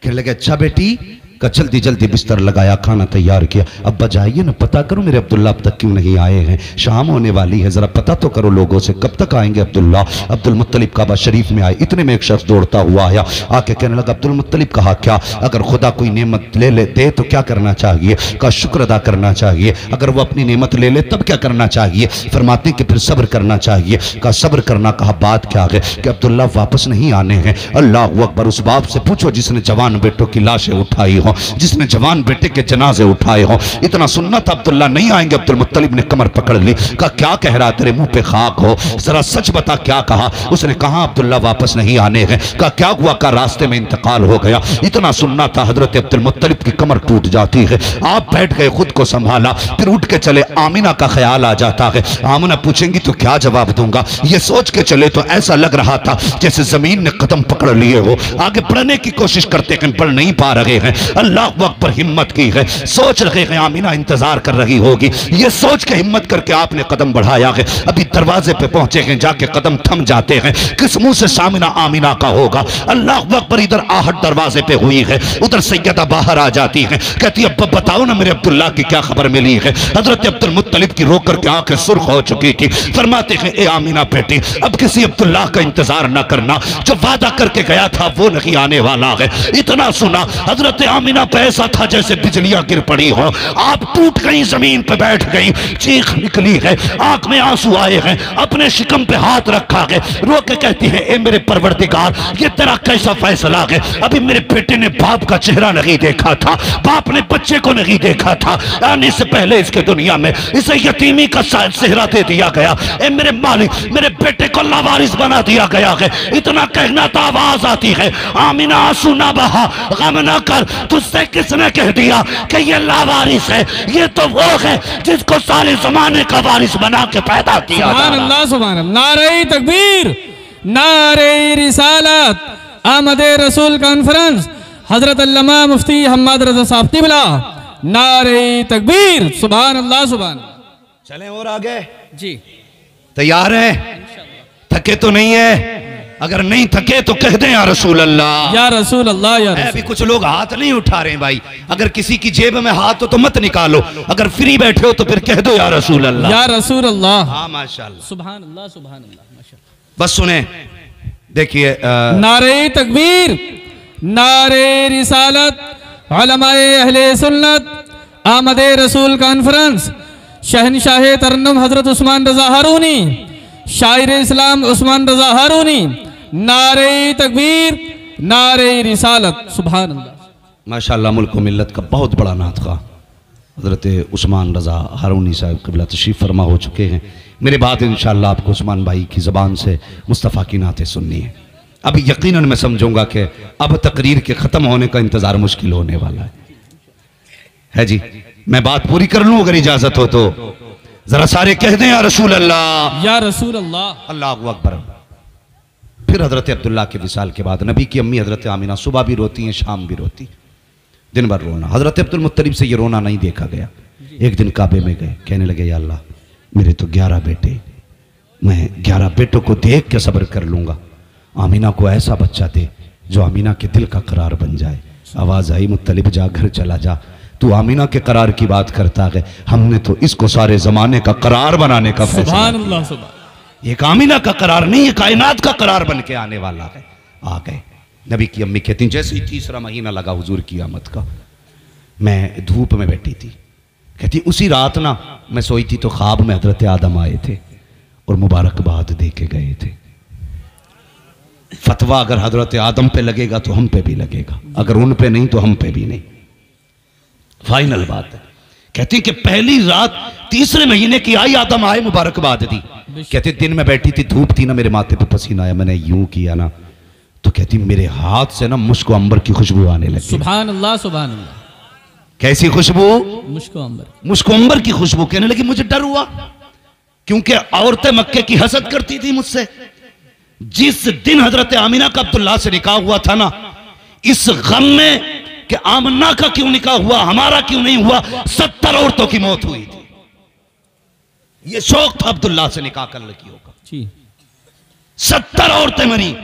S1: कहने लगे अच्छा बेटी, का जल्दी जल्दी बिस्तर लगाया, खाना तैयार किया। अब्बा जाइए ना, पता करो मेरे अब्दुल्ला अब तक क्यों नहीं आए हैं, शाम होने वाली है, जरा पता तो करो लोगों से कब तक आएंगे अब्दुल्ला। अब्दुल मुत्तलिब काबा शरीफ में आए, इतने में एक शख्स दौड़ता हुआ आया, आके कहने लगा अब्दुल मुत्तलिब कहा क्या, अगर खुदा कोई नेमत ले ले दे तो क्या करना चाहिए? का शुक्र अदा करना चाहिए। अगर वो अपनी नेमत ले ले तब क्या करना चाहिए? फरमाते कि फिर सब्र करना चाहिए। का सब्र करना, कहा बात क्या है? कि अब्दुल्ला वापस नहीं आने हैं। अल्लाह अकबर। उस बाप से पूछो जिसने जवान बेटों की लाशें उठाई हो, हो, जिसने जवान बेटे के जनाजे उठाए हो। इतना सुनना था, अब्दुल्ला नहीं आएंगे। अब्दुल मुत्तलिब ने कमर पकड़ ली, कहा क्या कह रहा, तेरे मुंह पे खाक हो, जरा सच बता क्या कहा। उसने कहा अब्दुल्ला वापस नहीं आने हैं। कहा क्या हुआ, का रास्ते में इंतकाल हो गया। इतना सुनना था, हजरत अब्दुल मुत्तलिब की कमर टूट जाती है। आप बैठ गए, खुद को संभाला, फिर उठ के चले। आमिना का ख्याल आ जाता है, आमिना पूछेंगी तो क्या जवाब दूंगा। ये सोच के चले तो ऐसा लग रहा था जैसे जमीन ने कदम पकड़ लिए हो। आगे बढ़ने की कोशिश करते हैं, बढ़ नहीं पा रहे हैं। अल्लाह अकबर, हिम्मत की है, सोच रहे हैं आमिना इंतजार कर रही होगी। ये सोच के हिम्मत करके आपने कदम बढ़ाया है। अभी दरवाजे पे पहुंचे हैं, जाके कदम थम जाते हैं। किस मुंह से सामना आमिना का होगा। अल्लाह अकबर, इधर आहट दरवाजे पे हुई है, उधर सैयदा बाहर आ जाती है, कहती है अब बताओ ना मेरे अब्दुल्ला की क्या खबर मिली है। हजरत अब्दुल मुत्तलिब की रोक करके आंखें सुर्ख हो चुकी थी। फरमाते हैं ए आमिना बेटी, अब किसी अब्दुल्ला का इंतजार न करना, जो वादा करके गया था वो नहीं आने वाला है। इतना सुना, हजरत आमिना पे ऐसा था जैसे बिजलियां गिर पड़ी हो। आप टूट गई, जमीन पे बैठ गई, चीख निकली है, आंख में आंसू आए हैं, अपने शिकम पे हाथ रखा है, रो के कहती है ए मेरे परवरदिगार, ये तेरा कैसा फैसला है। अभी मेरे बेटे ने बाप का चेहरा नहीं देखा था, बाप ने बच्चे को नहीं देखा था, आने से पहले इसके दुनिया में इसे यतीमी का सेहरा दे दिया गया। ए मेरे मालिक, मेरे बेटे को लावारिस बना दिया गया है। इतना कहना तो आवाज आती है, आमिना आंसू ना बहा, गम ना कर, तुझसे किसने कह दिया कि ये लावारिस है। ये तो वो है जिसको सारे जमाने का वारिस बना के पैदा किया।
S2: सुभान अल्लाह, सुभान अल्लाह। नारे तकबीर, नारे रिसालत, आमदे रसूल कॉन्फ्रेंस, हजरत अल्लामा मुफ्ती हम्माद रजा साहब क़िबला, नारे तकबीर, सुभान अल्लाह, सुभान।
S1: चलें और आगे
S2: जी,
S1: तैयार है? थके तो नहीं है? अगर नहीं थके तो कह दें या रसूल अल्लाह,
S2: या रसूल अल्लाह, या रसूल।
S1: अभी कुछ लोग हाथ नहीं उठा रहे हैं भाई। अगर किसी की जेब में हाथ हो तो मत निकालो, अगर फ्री बैठे हो तो फिर कह दो या रसूल अल्लाह,
S2: या रसूल अल्लाह।
S1: हाँ माशाल्लाह,
S2: सुभान अल्लाह, सुभान अल्लाह, माशाअल्लाह।
S1: बस सुने, देखिए
S2: नारे तकबीर, नारे रिसालत, उलमाए अहले सुन्नत, आमदे रसूल कॉन्फ्रेंस, शहनशाह तरन्नुम हजरत उस्मान रजा हारूनी, शायर इस्लाम उस्मान रजा हारूनी, नारे तकबीर, नारे रिसालत, सुभान अल्लाह।
S1: माशाल्लाह, मुल्क व मिल्लत का बहुत बड़ा नातखा हजरत उस्मान रजा हारूनी साहब क़िबला तशरीफ़ फरमा हो चुके हैं। मेरे बाद इंशाअल्लाह आपको उस्मान भाई की ज़बान से मुस्तफ़ा की नातें सुननी है। अभी यकीनन मैं समझूंगा कि अब तकरीर के ख़त्म होने का इंतज़ार मुश्किल होने वाला है जी। मैं बात पूरी कर लूँ अगर इजाज़त हो तो? ज़रा सारे कह दें या रसूल अल्लाह,
S2: या रसूल अल्लाह।
S1: अल्लाहु अकबर। फिर हजरत अब्दुल्ला के विसाल के बाद नबी की अम्मी हजरत आमिना सुबह भी रोती हैं, शाम भी रोती, दिन भर रोना। हजरत अब्दुल मुत्तलिब से ये रोना नहीं देखा गया। एक दिन काबे में गए, कहने लगे या अल्लाह, मेरे तो 11 बेटे, मैं 11 बेटों को देख के सब्र कर लूंगा, आमिना को ऐसा बच्चा दे जो आमिना के दिल का करार बन जाए। आवाज आई, मुत्तलिब जा, घर चला जा, तू आमिना के करार की बात करता है, हमने तो इसको सारे जमाने का करार बनाने का फैसला।
S2: सुभान अल्लाह, सुभान।
S1: एक आमिना का करार नहीं, ये कायनात का करार बन के आने वाला है। आ गए। नबी की अम्मी कहती हैं जैसे ही 3रा महीना लगा हुजूर की आमद का, मैं धूप में बैठी थी, कहती उसी रात ना मैं सोई थी तो ख्वाब में हजरत आदम आए थे और मुबारकबाद दे के गए थे। फतवा अगर हजरत आदम पे लगेगा तो हम पे भी लगेगा, अगर उन पे नहीं तो हम पे भी नहीं। फाइनल बात है। कहती कि पहली रात 3रे महीने की आई, आदम आए, मुबारकबाद दी। कहती दिन में बैठी थी, धूप थी ना, मेरे माथे पे पसीना आया, मैंने यूं किया ना तो कहती मेरे हाथ से ना मुश्क अंबर की खुशबू आने लगी।
S2: सुभान अल्लाह, सुभान अल्लाह।
S1: कैसी खुशबू?
S2: मुश्को अंबर,
S1: मुश्को अंबर की खुशबू। कहने लगी मुझे डर हुआ क्योंकि औरतें मक्के की हसद करती थी मुझसे। जिस दिन हजरत आमिना का अब्दुल्ला से निकाह हुआ था ना, इस गम में कि आमना का क्यों निकाह हुआ, हमारा क्यों नहीं हुआ, 70 औरतों की मौत हुई थी। यह शौक था अब्दुल्ला से निकाह कर लड़कियों का
S2: जी।
S1: 70 औरतें मरी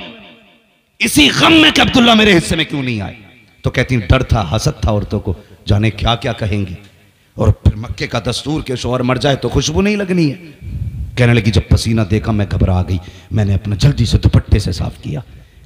S1: इसी गम में कि अब्दुल्ला मेरे हिस्से में क्यों नहीं आए। तो कहती डर था, हसद था औरतों को, जाने क्या क्या कहेंगी। और फिर मक्के का दस्तूर के शौहर मर जाए तो खुशबू नहीं लगनी है। कहने लगी जब पसीना देखा मैं घबरा गई, मैंने अपना जल्दी से दुपट्टे से साफ किया।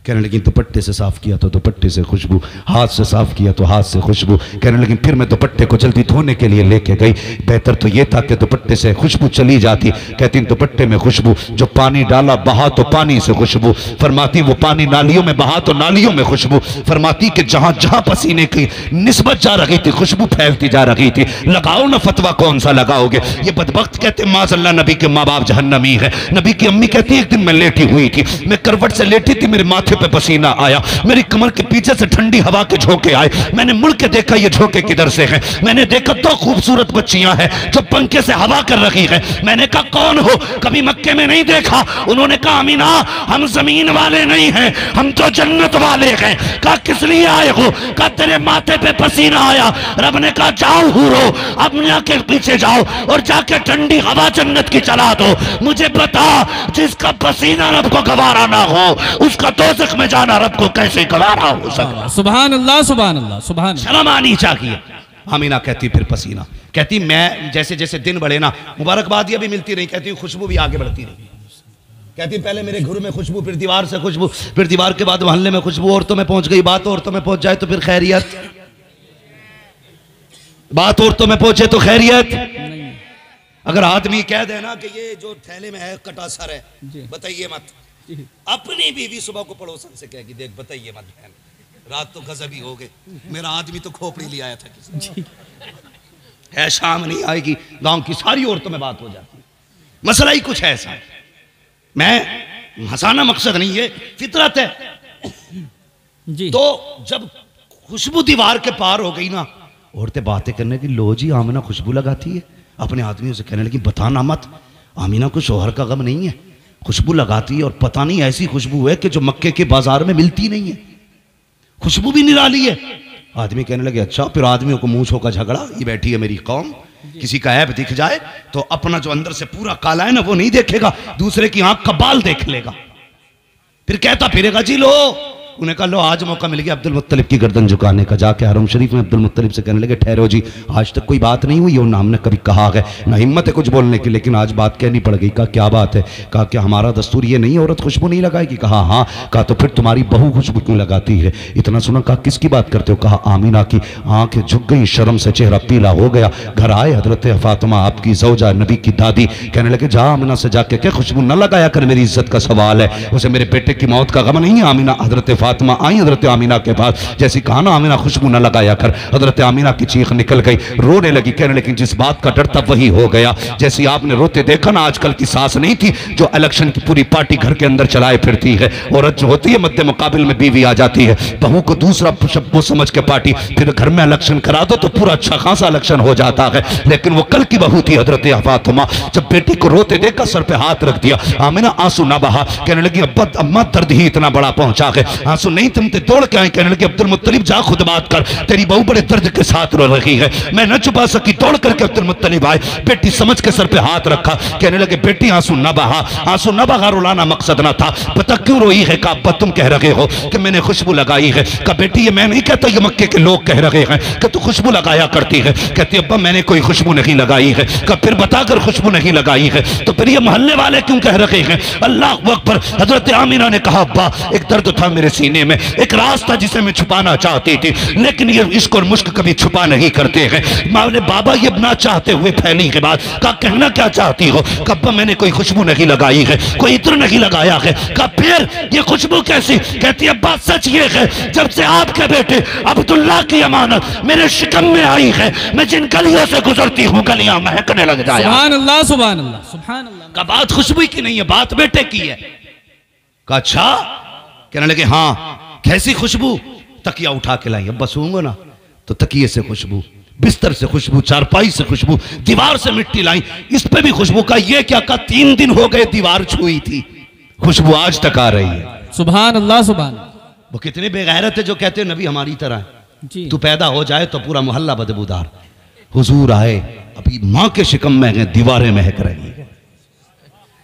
S1: कहने लगी दुपट्टे से साफ किया तो दुपट्टे से खुशबू, हाथ से साफ किया तो हाथ से खुशबू। कहने लगी फिर मैं दुपट्टे को जल्दी धोने के लिए लेके गई, बेहतर तो ये था कि दुपट्टे से खुशबू चली जाती। कहती दुपट्टे में खुशबू, जो पानी डाला बहा तो पानी से खुशबू। फरमाती वो पानी नालियों में बहा तो नालियों में खुशबू। फरमाती कि जहां जहां पसीने की निस्बत जा रही थी खुशबू फैलती जा रही थी। लगाओ ना फतवा, कौन सा लगाओगे? ये बदबख्त कहते माज़अल्लाह नबी के माँ बाप जहन्नमी है। नबी की अम्मी कहती एक दिन मैं लेटी हुई थी, मैं करवट से लेटी थी, मेरे माथे पे पसीना आया, मेरी कमर के पीछे से ठंडी हवा के झोंके आए। मैंने मुड़ के देखा ये झोंके किधर से हैं। मैंने देखा दो खूबसूरत बच्चियां हैं जो पंखे से हवा कर रही हैं। मैंने कहा कौन हो? कभी मक्के में नहीं देखा। उन्होंने कहा अमीना हम जमीन वाले नहीं हैं, हम तो जन्नत वाले हैं। कहा किस लिए आए हो? कहा तेरे माथे पे पसीना आया। रब ने कहा जाओ हूरो, अपने के पीछे जाओ और जाके ठंडी हवा जन्नत की चला दो। मुझे बता जिसका पसीना रब को गवारा ना हो उसका दोज़ख में जाना रब को कैसे गवारा हो सकता?
S2: सुभान अल्लाह, सुभान अल्लाह, सुभान।
S1: शर्म आनी चाहिए। आमीना कहती फिर पसीना, कहती मैं जैसे जैसे दिन बढ़े ना मुबारकबादियां भी मिलती रही, कहती खुशबू भी आगे बढ़ती रही। कहती पहले मेरे घर में खुशबू, फिर दीवार से खुशबू, फिर दीवार के बाद मोहल्ले में खुशबू, औरतों में पहुंच गई। बात औरतों में पहुंच जाए तो फिर खैरियत, बात औरतों में पहुंचे तो खैरियत। अगर आदमी कह देना कि ये जो थैले में है कटा सर है, बताइए मत। अपनी बीवी सुबह को पड़ोसन से कहेगी देख बताइए मत बहन, रात तो गजब ही हो गए, मेरा आदमी तो खोपड़ी ले आया था किसी है, शाम नहीं आएगी। गांव की सारी औरतों में बात हो जाती। मसला ही कुछ ऐसा है। मैं हंसाना मकसद नहीं है, फितरत है जी। तो जब खुशबू दीवार के पार हो गई ना, औरतें बातें करने की, लो जी आमीना खुशबू लगाती है। अपने आदमियों से कहने लगी बताना मत, आमीना को शोहर का गम नहीं है, खुशबू लगाती है और पता नहीं ऐसी खुशबू है कि जो मक्के के बाजार में मिलती नहीं है, खुशबू भी निराली है। आदमी कहने लगे अच्छा। फिर आदमियों को मूंछों का झगड़ा, ये बैठी है मेरी कौम, किसी का ऐब दिख जाए तो अपना जो अंदर से पूरा काला है ना वो नहीं देखेगा, दूसरे की आंख का बाल देख लेगा, फिर कहता फिरेगा जी लो। उन्हें कहा लो आज मौका मिल गया अब्दुल मुत्तलिब की गर्दन झुकाने का। जाके हरम शरीफ में अब्दुल मुत्तलिब से कहने लगे ठहरो जी, आज तक कोई बात नहीं हुई और ना हमने कभी कहा है, ना हिम्मत है कुछ बोलने की, लेकिन आज बात कहनी पड़ गई। कहा क्या बात है? कहा क्या हमारा दस्तूर ये नहीं औरत खुशबू नहीं लगाएगी? कहा हाँ। कहा तो फिर तुम्हारी बहू खुशबू क्यों लगाती है? इतना सुना। कहा किसकी बात करते हो? कहा आमीना की। आंखें झुक गई, शर्म से चेहरा पीला हो गया। घर आए हजरत फातिमा आपकी ज़ौजा नबी की दादी, कहने लगे जा आमीना से जाके क्या खुशबू न लगाया कर, मेरी इज्जत का सवाल है, उसे मेरे बेटे की मौत का गम नहीं है। आमीना हजरत फातिमा आई हजरत आमीना के पास, जैसी कहा ना आमीना खुशबू न लगाया कर, हजरत आमीना की चीख निकल गई, रोने लगी। कहने लगी जिस बात का डर था वही हो गया। जैसी आपने रोते देखा ना, आजकल की सास नहीं थी जो इलेक्शन की पूरी पार्टी घर के अंदर चलाए फिरती है। औरत जो होती है मध्य मुकाबिल में बीवी आ जाती है, बहू को दूसरा वो समझ के पार्टी, फिर घर में इलेक्शन करा दो तो पूरा अच्छा खासा इलेक्शन हो जाता है। लेकिन वो कल की बहू थी हजरत फातिमा, जब बेटी को रोते देखा सर पे हाथ रख दिया। आमीना आंसू ना बहा, कहने लगी अब्बा अम्मा दर्द ही इतना बड़ा पहुंचा है, आंसू नहीं तुम दौड़ के आए। कहने लगे अब्दुल मुत्तलिब जा खुद बात कर, तेरी बहू बड़े दर्द के साथ रो रही है। मैं न छुपा सकी, दौड़ करके अब्दुल मुत्तलिब आए, बेटी समझ के सर पे हाथ रखा। कहने लगे बेटी आंसू न बहा, आंसू न बहा, रुलाना मकसद ना था, पता क्यों रोई है? कहा अब्बा तुम कह रहे हो कि मैंने खुशबू लगाई है। कहा बेटी ये मैं नहीं कहता, ये मक्के के लोग कह रहे हैं कि तू खुशबू लगाया करती है। कहती अब्बा मैंने कोई खुशबू नहीं लगाई है। कहा फिर बताकर खुशबू नहीं लगाई है तो फिर ये मोहल्ले वाले क्यों कह रहे हैं? अल्लाह अकबर। हजरत आमीना ने कहा अब्बा एक दर्द था मेरे सीने में, एक रास्ता जिसे मैं छुपाना चाहती थी, लेकिन ये इश्क और मुश्क कभी छुपा नहीं करते हैं। माने बाबा ये ना चाहते हुए फैली के बाद कहा कहना क्या चाहती हो? कहा मैंने कोई खुशबू नहीं लगाई है, कोई इत्र नहीं लगाया है। कहा फिर ये खुशबू कैसी? कहती अब्बा सच ये है जब से आपके बेटे अब्दुल्ला की अमानत मेरे शिकम में आई है, मैं जिन गलियों से गुजरती हूँ गलियां महकने लग जाए।
S2: सुभान अल्लाह, सुभान अल्लाह, सुभान अल्लाह।
S1: का बात खुशबू की नहीं है, बात बेटे की है। कहा अच्छा। कहने लगे हाँ। कैसी खुशबू? तकिया उठा के लाई, अब्बा सोऊंगा ना तो तकिए से खुशबू, बिस्तर से खुशबू, चारपाई से खुशबू, दीवार से मिट्टी लाई, इस पे भी खुशबू। का ये क्या? का 3 दिन हो गए दीवार छुई थी, खुशबू आज तक आ रही है।
S2: सुभान अल्लाह, सुभान।
S1: वो कितने बेगैरत है जो कहते हैं नबी हमारी तरह है, तू पैदा हो जाए तो पूरा मोहल्ला बदबूदार। हुजूर आए, अभी माँ के शिकम में है, दीवारें महक रही है,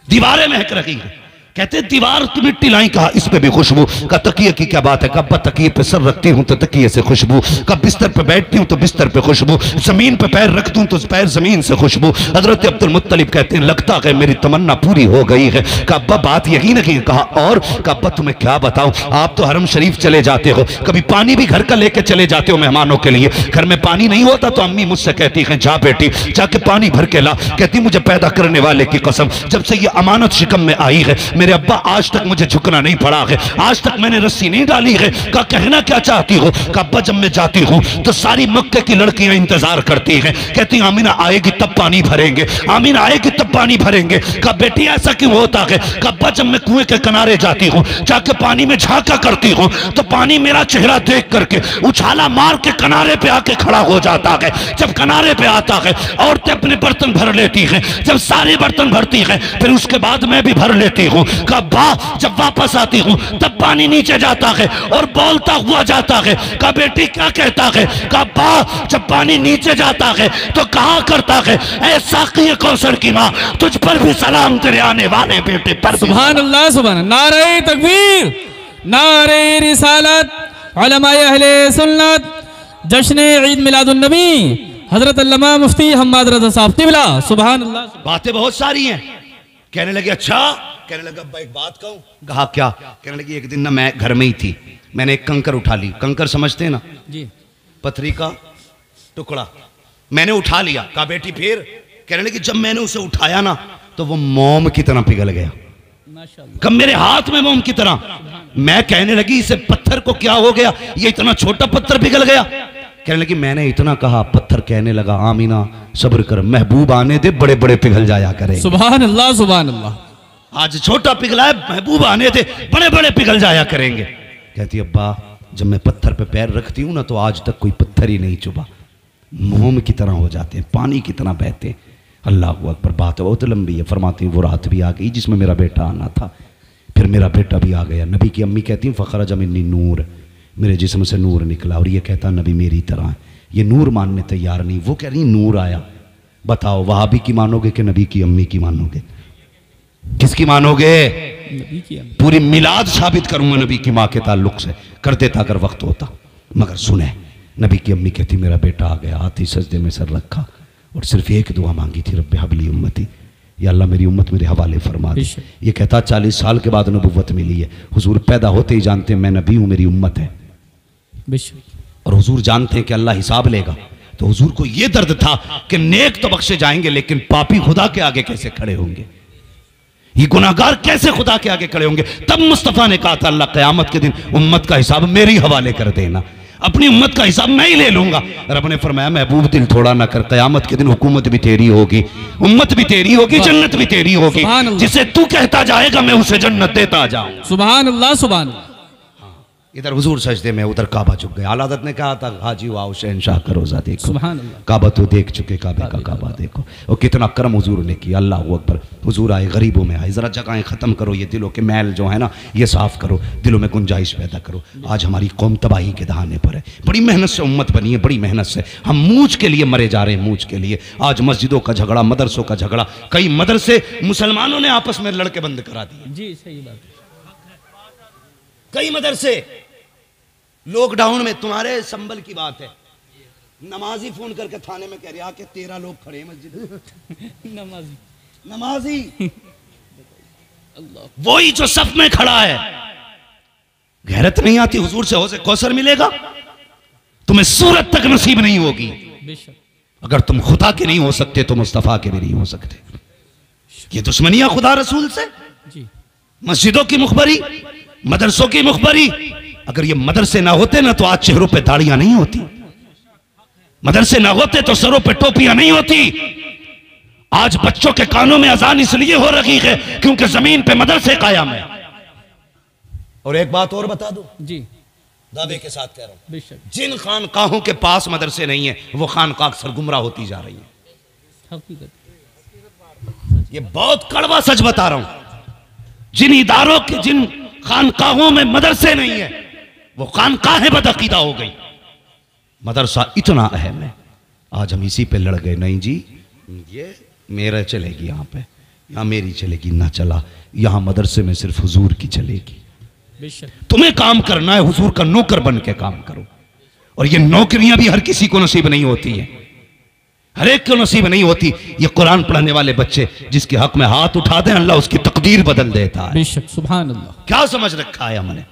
S1: दीवारें महक रही है। कहते दीवार की मिट्टी लाई, कहा इस पे भी खुशबू, का तकिए की क्या बात है, कब तकिए पे सर रखती हूँ तो तकिए से खुशबू, कब बिस्तर पे बैठती हूँ तो बिस्तर पे खुशबू, जमीन पे पैर रखती हूँ तो पैर जमीन से खुशबू। हजरत अब्दुल मुत्तलिब कहते हैं लगता है मेरी तमन्ना पूरी हो गई है। कब्बा बात यही नहीं, कहा और कब्बा तुम्हें क्या बताऊं, आप तो हरम शरीफ चले जाते हो, कभी पानी भी घर का लेके चले जाते हो मेहमानों के लिए, घर में पानी नहीं होता तो अम्मी मुझसे कहती है जा बेटी जाके पानी भर के ला। कहती मुझे पैदा करने वाले की कसम जब से ये अमानत शिकम में आई है मेरे अब्बा आज तक मुझे झुकना नहीं पड़ा है, आज तक मैंने रस्सी नहीं डाली है। का कहना क्या चाहती हो, का अब्बा जब मैं जाती हूँ तो सारी मक्के की लड़कियां इंतजार करती हैं, कहती आमीना आएगी तब पानी भरेंगे, आमीना आएगी तब पानी भरेंगे। का बेटी ऐसा क्यों होता है, का अब्बा जब मैं कुएं के किनारे जाती हूँ जाके पानी में झांका करती हूँ तो पानी मेरा चेहरा देख करके उछाला मार के किनारे पे आके खड़ा हो जाता है। जब किनारे पे आता है औरतें अपने बर्तन भर लेती हैं, जब सारे बर्तन भरती हैं फिर उसके बाद मैं भी भर लेती हूँ। कब जब वापस आती हूँ तब पानी नीचे जाता है और बोलता हुआ जाता है। का बेटी क्या कहता है, कब जब पानी नीचे जाता है तो कहा करता है ऐ साक़ी कौसर की माँ तुझ पर भी सलाम तेरे आने वाले बेटे पर।
S2: सुभान अल्लाह सुभान अल्लाह। नारे तकबीर, नारे रिसालत, उलमाए अहले सुन्नत, जश्न ईद मिलादुन नबी हजरत अल्लामा मुफ्ती हम्माद रज़ा साहब क़िबला। सुभान अल्लाह।
S1: बातें बहुत सारी हैं। कहने लगे अच्छा, कहने लगा अब्बा एक बात कहूं, कहा क्या, कहने लगी एक दिन ना मैं घर में ही थी, मैंने एक कंकर उठा ली, कंकर समझते हैं ना
S2: जी,
S1: पथरी का टुकड़ा, मैंने उठा लिया। कहा बेटी फिर, कहने लगी जब मैंने उसे उठाया ना तो वो मोम की तरह पिघल गया,
S2: माशाअल्लाह।
S1: कब मेरे हाथ में मोम की तरह। मैं कहने लगी इसे पत्थर को क्या हो गया, ये इतना छोटा पत्थर पिघल गया। कहने लगी मैंने इतना कहा, पत्थर कहने लगा आमीना सब्र कर, महबूब आने दे बड़े बड़े पिघल जाया करे।
S2: सुभान अल्लाह सुभान अल्लाह।
S1: आज छोटा पिघला है, महबूब आने दे बड़े बड़े पिघल जाया करेंगे। कहती अब्बा जब मैं पत्थर पे पैर रखती हूँ ना तो आज तक कोई पत्थर ही नहीं चुभा, मोम की तरह हो जाते हैं, पानी की तरह बहते हैं। अल्लाह अकबर। बात बहुत लंबी है। फरमाती वो रात भी आ गई जिसमें मेरा बेटा आना था, फिर मेरा बेटा भी आ गया। नबी की अम्मी कहती हैं फ़खरज मिन्नी नूर, मेरे जिस्म से नूर निकला। और ये कहता नबी मेरी तरह है, ये नूर मानने तैयार नहीं। वो कह रही नूर आया। बताओ वहाबी की मानोगे कि नबी की अम्मी की मानोगे, किसकी मानोगे?
S2: नबी की अम्मी।
S1: पूरी मिलाद साबित करूंगा नबी की माँ के ताल्लुक से, कर देता अगर वक्त होता। मगर सुने, नबी की अम्मी कहती मेरा बेटा आ गया, हाथी सजदे में सर रखा और सिर्फ एक दुआ मांगी थी, रब्बे हबली उम्मती, या अल्लाह मेरी उम्मत मेरे हवाले फरमा दे। ये कहता 40 साल के बाद नबुव्वत मिली है। हुजूर पैदा होते ही जानते हैं मैं नबी हूँ, मेरी उम्मत है। और हुजूर जानते हैं कि अल्लाह हिसाब लेगा। तो हुजूर को यह दर्द था कि नेक तो बख्शे जाएंगे लेकिन पापी खुदा के आगे कैसे खड़े होंगे, ये गुनाहगार कैसे खुदा के आगे खड़े होंगे। तब मुस्तफ़ा ने कहा था अल्लाह क़यामत के दिन उम्मत का हिसाब मेरे हवाले कर देना, अपनी उम्मत का हिसाब मैं ही ले लूंगा। रब ने फरमाया महबूब दिल थोड़ा ना कर, क़यामत के दिन हुकूमत भी तेरी होगी, उम्मत भी तेरी होगी, जन्नत भी तेरी होगी। जिसे तू कहता जाएगा मैं उसे जन्नत देता जाऊं।
S2: सुभान अल्लाह सुभान अल्लाह।
S1: इधर हुजूर सजदे में, उधर काबा झुक गए। आला हज़रत ने कहा था हाजी वाओ शहनशाह का रोजा देखो,
S2: सुभान अल्लाह।
S1: काबा तो देख चुके, काबे का काबा देखो। और कितना करम हुजूर ने किया। अल्लाह अकबर। हुजूर आए, गरीबों में आए, जरा जगहें खत्म करो, ये दिलों के मैल जो है ना ये साफ करो, दिलों में गुंजाइश पैदा करो। आज हमारी कौम तबाही के दहाने पर है, बड़ी मेहनत से उम्मत बनी है, बड़ी मेहनत से हम मूंछ के लिए मरे जा रहे हैं, मूंछ के लिए। आज मस्जिदों का झगड़ा, मदरसों का झगड़ा, कई मदरसे मुसलमानों ने आपस में लड़के बंद करा दिए।
S2: जी सही बात है।
S1: कई मदरसे लॉकडाउन में, तुम्हारे संबल की बात है, नमाजी फोन करके थाने में कह रहे आके 13 लोग खड़े हैं मस्जिद नमाजी वही जो सफ में खड़ा है। गैरत नहीं आती हुजूर से हो से कौसर मिलेगा, तुम्हें सूरत तक नसीब नहीं होगी। अगर तुम खुदा के नहीं हो सकते तो मुस्तफा के भी नहीं हो सकते। ये दुश्मनियां खुदा रसूल से, मस्जिदों की मुखबरी, मदरसों की मुखबरी। अगर ये मदरसे ना होते ना तो आज चेहरों पे दाढ़ियां नहीं होती, मदरसे ना होते तो सरों पे टोपियां नहीं होती। आज बच्चों के कानों में अजान इसलिए हो रही है क्योंकि जमीन पे मदरसे कायम है। और एक बात और बता दो
S2: जी,
S1: दावे के साथ कह रहा हूं,
S2: बेशक
S1: जिन खानकाहों के पास मदरसे नहीं है वो खानकाह सरगुमराह होती जा रही है।
S2: हकीकत,
S1: ये बहुत कड़वा सच बता रहा हूं। जिन इदारों के, जिन खानकाहों में मदरसे नहीं है वो खानकाहें बदअकीदा हो गई। मदरसा इतना अहम है, आज हम इसी पे लड़ गए। नहीं जी ये मेरा चलेगी यहाँ पे, यहाँ मेरी चलेगी ना चला, यहाँ मदरसे में सिर्फ हुजूर की चलेगी।
S2: बेशक।
S1: तुम्हें काम करना है, हुजूर का नौकर बन के काम करो। और ये नौकरियां भी हर किसी को नसीब नहीं होती हैं, हर एक को नसीब नहीं होती। ये कुरान पढ़ने वाले बच्चे जिसके हक में हाथ उठा दें, अल्लाह उसकी तकदीर बदल देता है।
S2: बेशक, सुभान अल्लाह।
S1: क्या समझ रखा है हमने?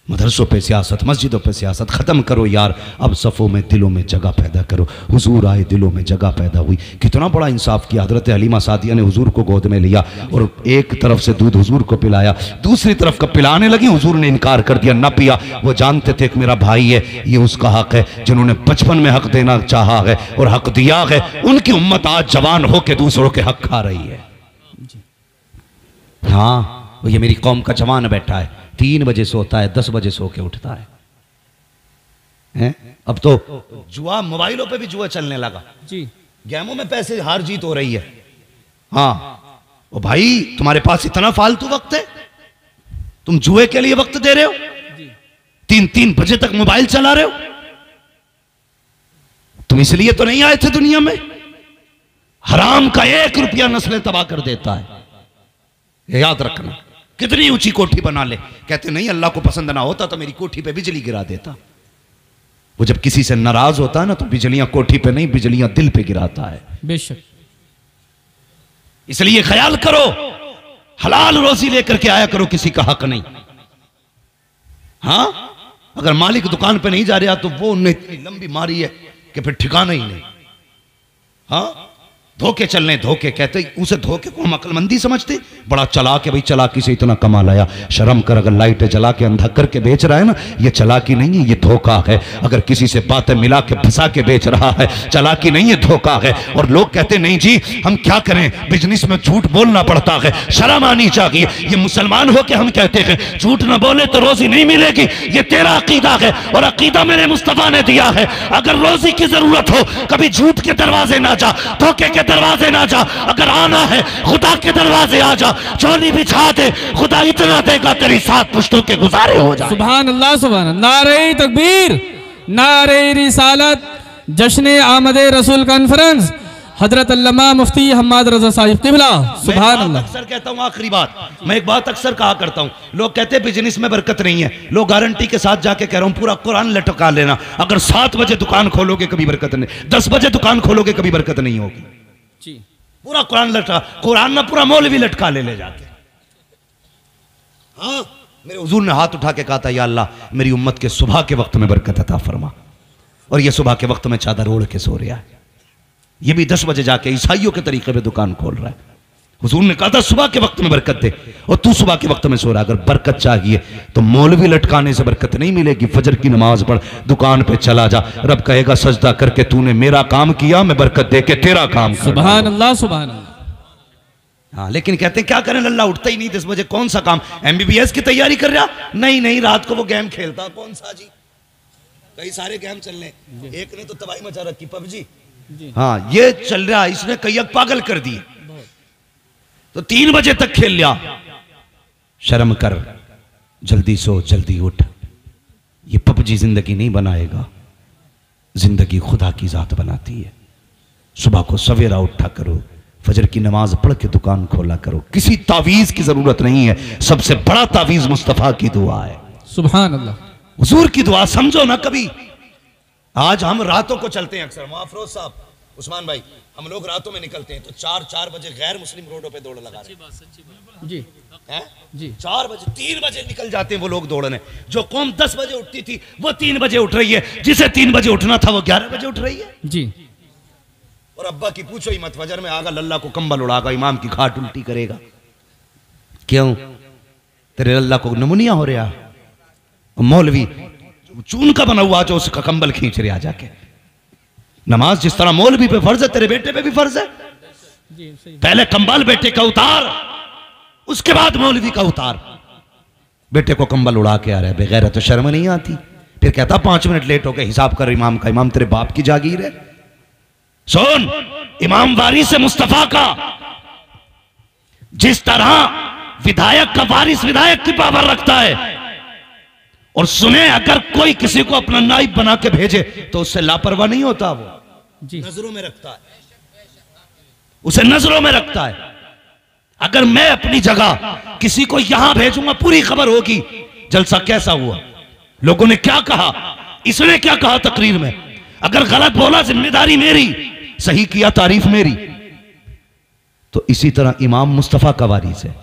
S1: मदरसों पे सियासत, मस्जिदों पे सियासत खत्म करो यार। अब सफ़ों में, दिलों में जगह पैदा करो। हुजूर आए, दिलों में जगह पैदा हुई। कितना बड़ा इंसाफ किया। हजरत हलीमा सादिया ने हुजूर को गोद में लिया और एक तरफ से दूध हुजूर को पिलाया, दूसरी तरफ का पिलाने लगी, हुजूर ने इनकार कर दिया, ना पिया। वो जानते थे कि मेरा भाई है, ये उसका हक है। जिन्होंने बचपन में हक देना चाहा है और हक दिया है, उनकी उम्मत आज जवान होकर दूसरों के हक खा रही है। हाँ, ये मेरी कौम का जवान बैठा है, 3 बजे सोता है, 10 बजे सो के उठता है। अब तो जुआ, मोबाइलों पे भी जुआ चलने लगा
S2: जी।
S1: गेमों में पैसे हार जीत हो रही है। हाँ, ओ भाई तुम्हारे पास इतना फालतू वक्त है, तुम जुए के लिए वक्त दे रहे हो? 3-3 बजे तक मोबाइल चला रहे हो? तुम इसलिए तो नहीं आए थे दुनिया में। हराम का 1 रुपया नस्लें तबाह कर देता है, ये याद रखना। कितनी ऊंची कोठी बना ले, कहते नहीं अल्लाह को पसंद ना होता तो मेरी कोठी पे बिजली गिरा देता। वो जब किसी से नाराज होता है ना, तो बिजलियां कोठी पे नहीं, बिजलियां दिल पे गिराता है।
S2: बेशक।
S1: इसलिए ख्याल करो, हलाल रोजी लेकर के आया करो, किसी का हक नहीं। हाँ, अगर मालिक दुकान पे नहीं जा रहा तो वो उन्हें इतनी लंबी मारी है कि फिर ठिकाना ही नहीं। हाँ, धोखे चलने, धोखे कहते, उसे धोखे को हम अक्लमंदी समझते। बड़ा चालाक है भाई, चालाकी से इतना कमा लाया। शर्म कर, अगर लाइटें जला के अंधा करके बेच रहा है ना, ये चालाकी नहीं है, ये धोखा है। अगर किसी से बातें मिला के फंसा के बेच रहा है, चालाकी नहीं है, धोखा है। और लोग कहते नहीं जी हम क्या करें, बिजनेस में झूठ बोलना पड़ता है, शर्म आनी चाहिए। ये मुसलमान हो के हम कहते हैं झूठ ना बोले तो रोजी नहीं मिलेगी, ये तेरा अकीदा है और अकीदा मेरे मुस्तफा ने दिया है। अगर रोजी की जरूरत हो, कभी झूठ के दरवाजे ना जा, धोखे के दरवाजे ना जा। अगर आना है खुदा के दरवाजे आ जा, चोली बिछा दे, खुदा इतना देगा तेरी 7 पुश्तों के गुजारे हो जाए।
S2: सुभान अल्लाह, सुभान अल्लाह। नारे तकबीर, नारे रिसालत, जश्न आमद रसूल कॉन्फ्रेंस, हजरत अल्लामा मुफ्ती हम्माद रजा साहिब क़िबला। सुभान अल्लाह।
S1: अक्सर कहता हूँ, आखिरी बात, मैं एक बात अक्सर कहा करता हूँ, लोग कहते हैं बिजनेस में बरकत नहीं है। लोग गारंटी के साथ जाके कह रहा हूँ, पूरा कुरान लटका लेना। अगर 7 बजे दुकान खोलोगे कभी बरकत नहीं, 10 बजे दुकान खोलोगे कभी बरकत नहीं होगी
S2: जी।
S1: पूरा कुरान लटका, कुरान ना पूरा मौलवी लटका ले जाके। हाँ, मेरे हुजूर ने हाथ उठा के कहा था, या अल्लाह मेरी उम्मत के सुबह के वक्त में बरकत अता फरमा। और ये सुबह के वक्त में चादर ओढ़ के सो रहा है। ये भी 10 बजे जाके ईसाइयों के तरीके पे दुकान खोल रहा है। हुजूर ने कहा था सुबह के वक्त में बरकत दे, और तू सुबह के वक्त में सो रहा है। अगर बरकत चाहिए तो मौलवी लटकाने से बरकत नहीं मिलेगी। फजर की नमाज पढ़, दुकान पे चला जा, रब कहेगा सजदा करके तूने मेरा काम किया, मैं बरकत दे के तेरा काम।
S2: सुभान अल्लाह, सुभान अल्लाह।
S1: हाँ, लेकिन कहते हैं क्या करें, अल्लाह उठता ही नहीं 10 बजे, कौन सा काम, MBBS की तैयारी कर रहा? नहीं नहीं, रात को वो गेम खेलता। कौन सा जी? कई सारे गेम चल रहे, एक ने तो तबाही मचा रखी, PUBG। हाँ, ये चल रहा, इसने कई पागल कर दिए। तो 3 बजे तक खेल लिया। शर्म कर, जल्दी सो, जल्दी उठ। ये PUBG जिंदगी नहीं बनाएगा, जिंदगी खुदा की जात बनाती है। सुबह को सवेरा उठा करो, फजर की नमाज पढ़ के दुकान खोला करो। किसी तावीज की जरूरत नहीं है, सबसे बड़ा तावीज मुस्तफा की दुआ है।
S2: सुभान अल्लाह।
S1: हुजूर की दुआ समझो ना कभी। आज हम रातों को चलते हैं अक्सर, अफरोज साहब, उस्मान भाई, हम लोग रातों में निकलते हैं तो 4-4 बजे गैर मुस्लिम रोडों पे दौड़ लगा रहे हैं।
S2: जी
S1: हैं?
S2: जी।
S1: 4 बजे, 3 बजे निकल जाते हैं वो लोग दौड़ने। जो कौम 10 बजे उठती थी वो 3 बजे उठ रही है, जिसे 3 बजे उठना था वो 11 बजे उठ रही है।
S2: जी।
S1: और अब्बा की पूछो ही मत, फजर में आगा लल्ला को कंबल उड़ागा, इमाम की खाट उल्टी करेगा। क्यों? तेरे लल्ला को नमुनिया हो रहा। मौलवी चून का बना हुआ जो उसका कंबल खींच रहा जाके। नमाज जिस तरह मौलवी पे फर्ज है, तेरे बेटे पे भी फर्ज है। पहले कंबल बेटे का उतार, उसके बाद मौलवी का उतार। बेटे को कंबल उड़ा के आ रहा है, बगैर तो शर्म नहीं आती। फिर कहता 5 मिनट लेट हो गए, हिसाब कर इमाम का। इमाम तेरे बाप की जागीर है। सुन, इमाम वारिस मुस्तफा का, जिस तरह विधायक का वारिस विधायक की पावर रखता है। और सुने, अगर कोई किसी को अपना नाइब बना के भेजे तो उससे लापरवाह नहीं होता। वो
S2: जी।
S1: नजरों में रखता है, उसे नजरों में रखता है। अगर मैं अपनी जगह किसी को यहां भेजूंगा, पूरी खबर होगी जलसा कैसा हुआ, लोगों ने क्या कहा, इसने क्या कहा तकरीर में, अगर गलत बोला जिम्मेदारी मेरी, सही किया तारीफ मेरी। तो इसी तरह इमाम मुस्तफा का वारिस है।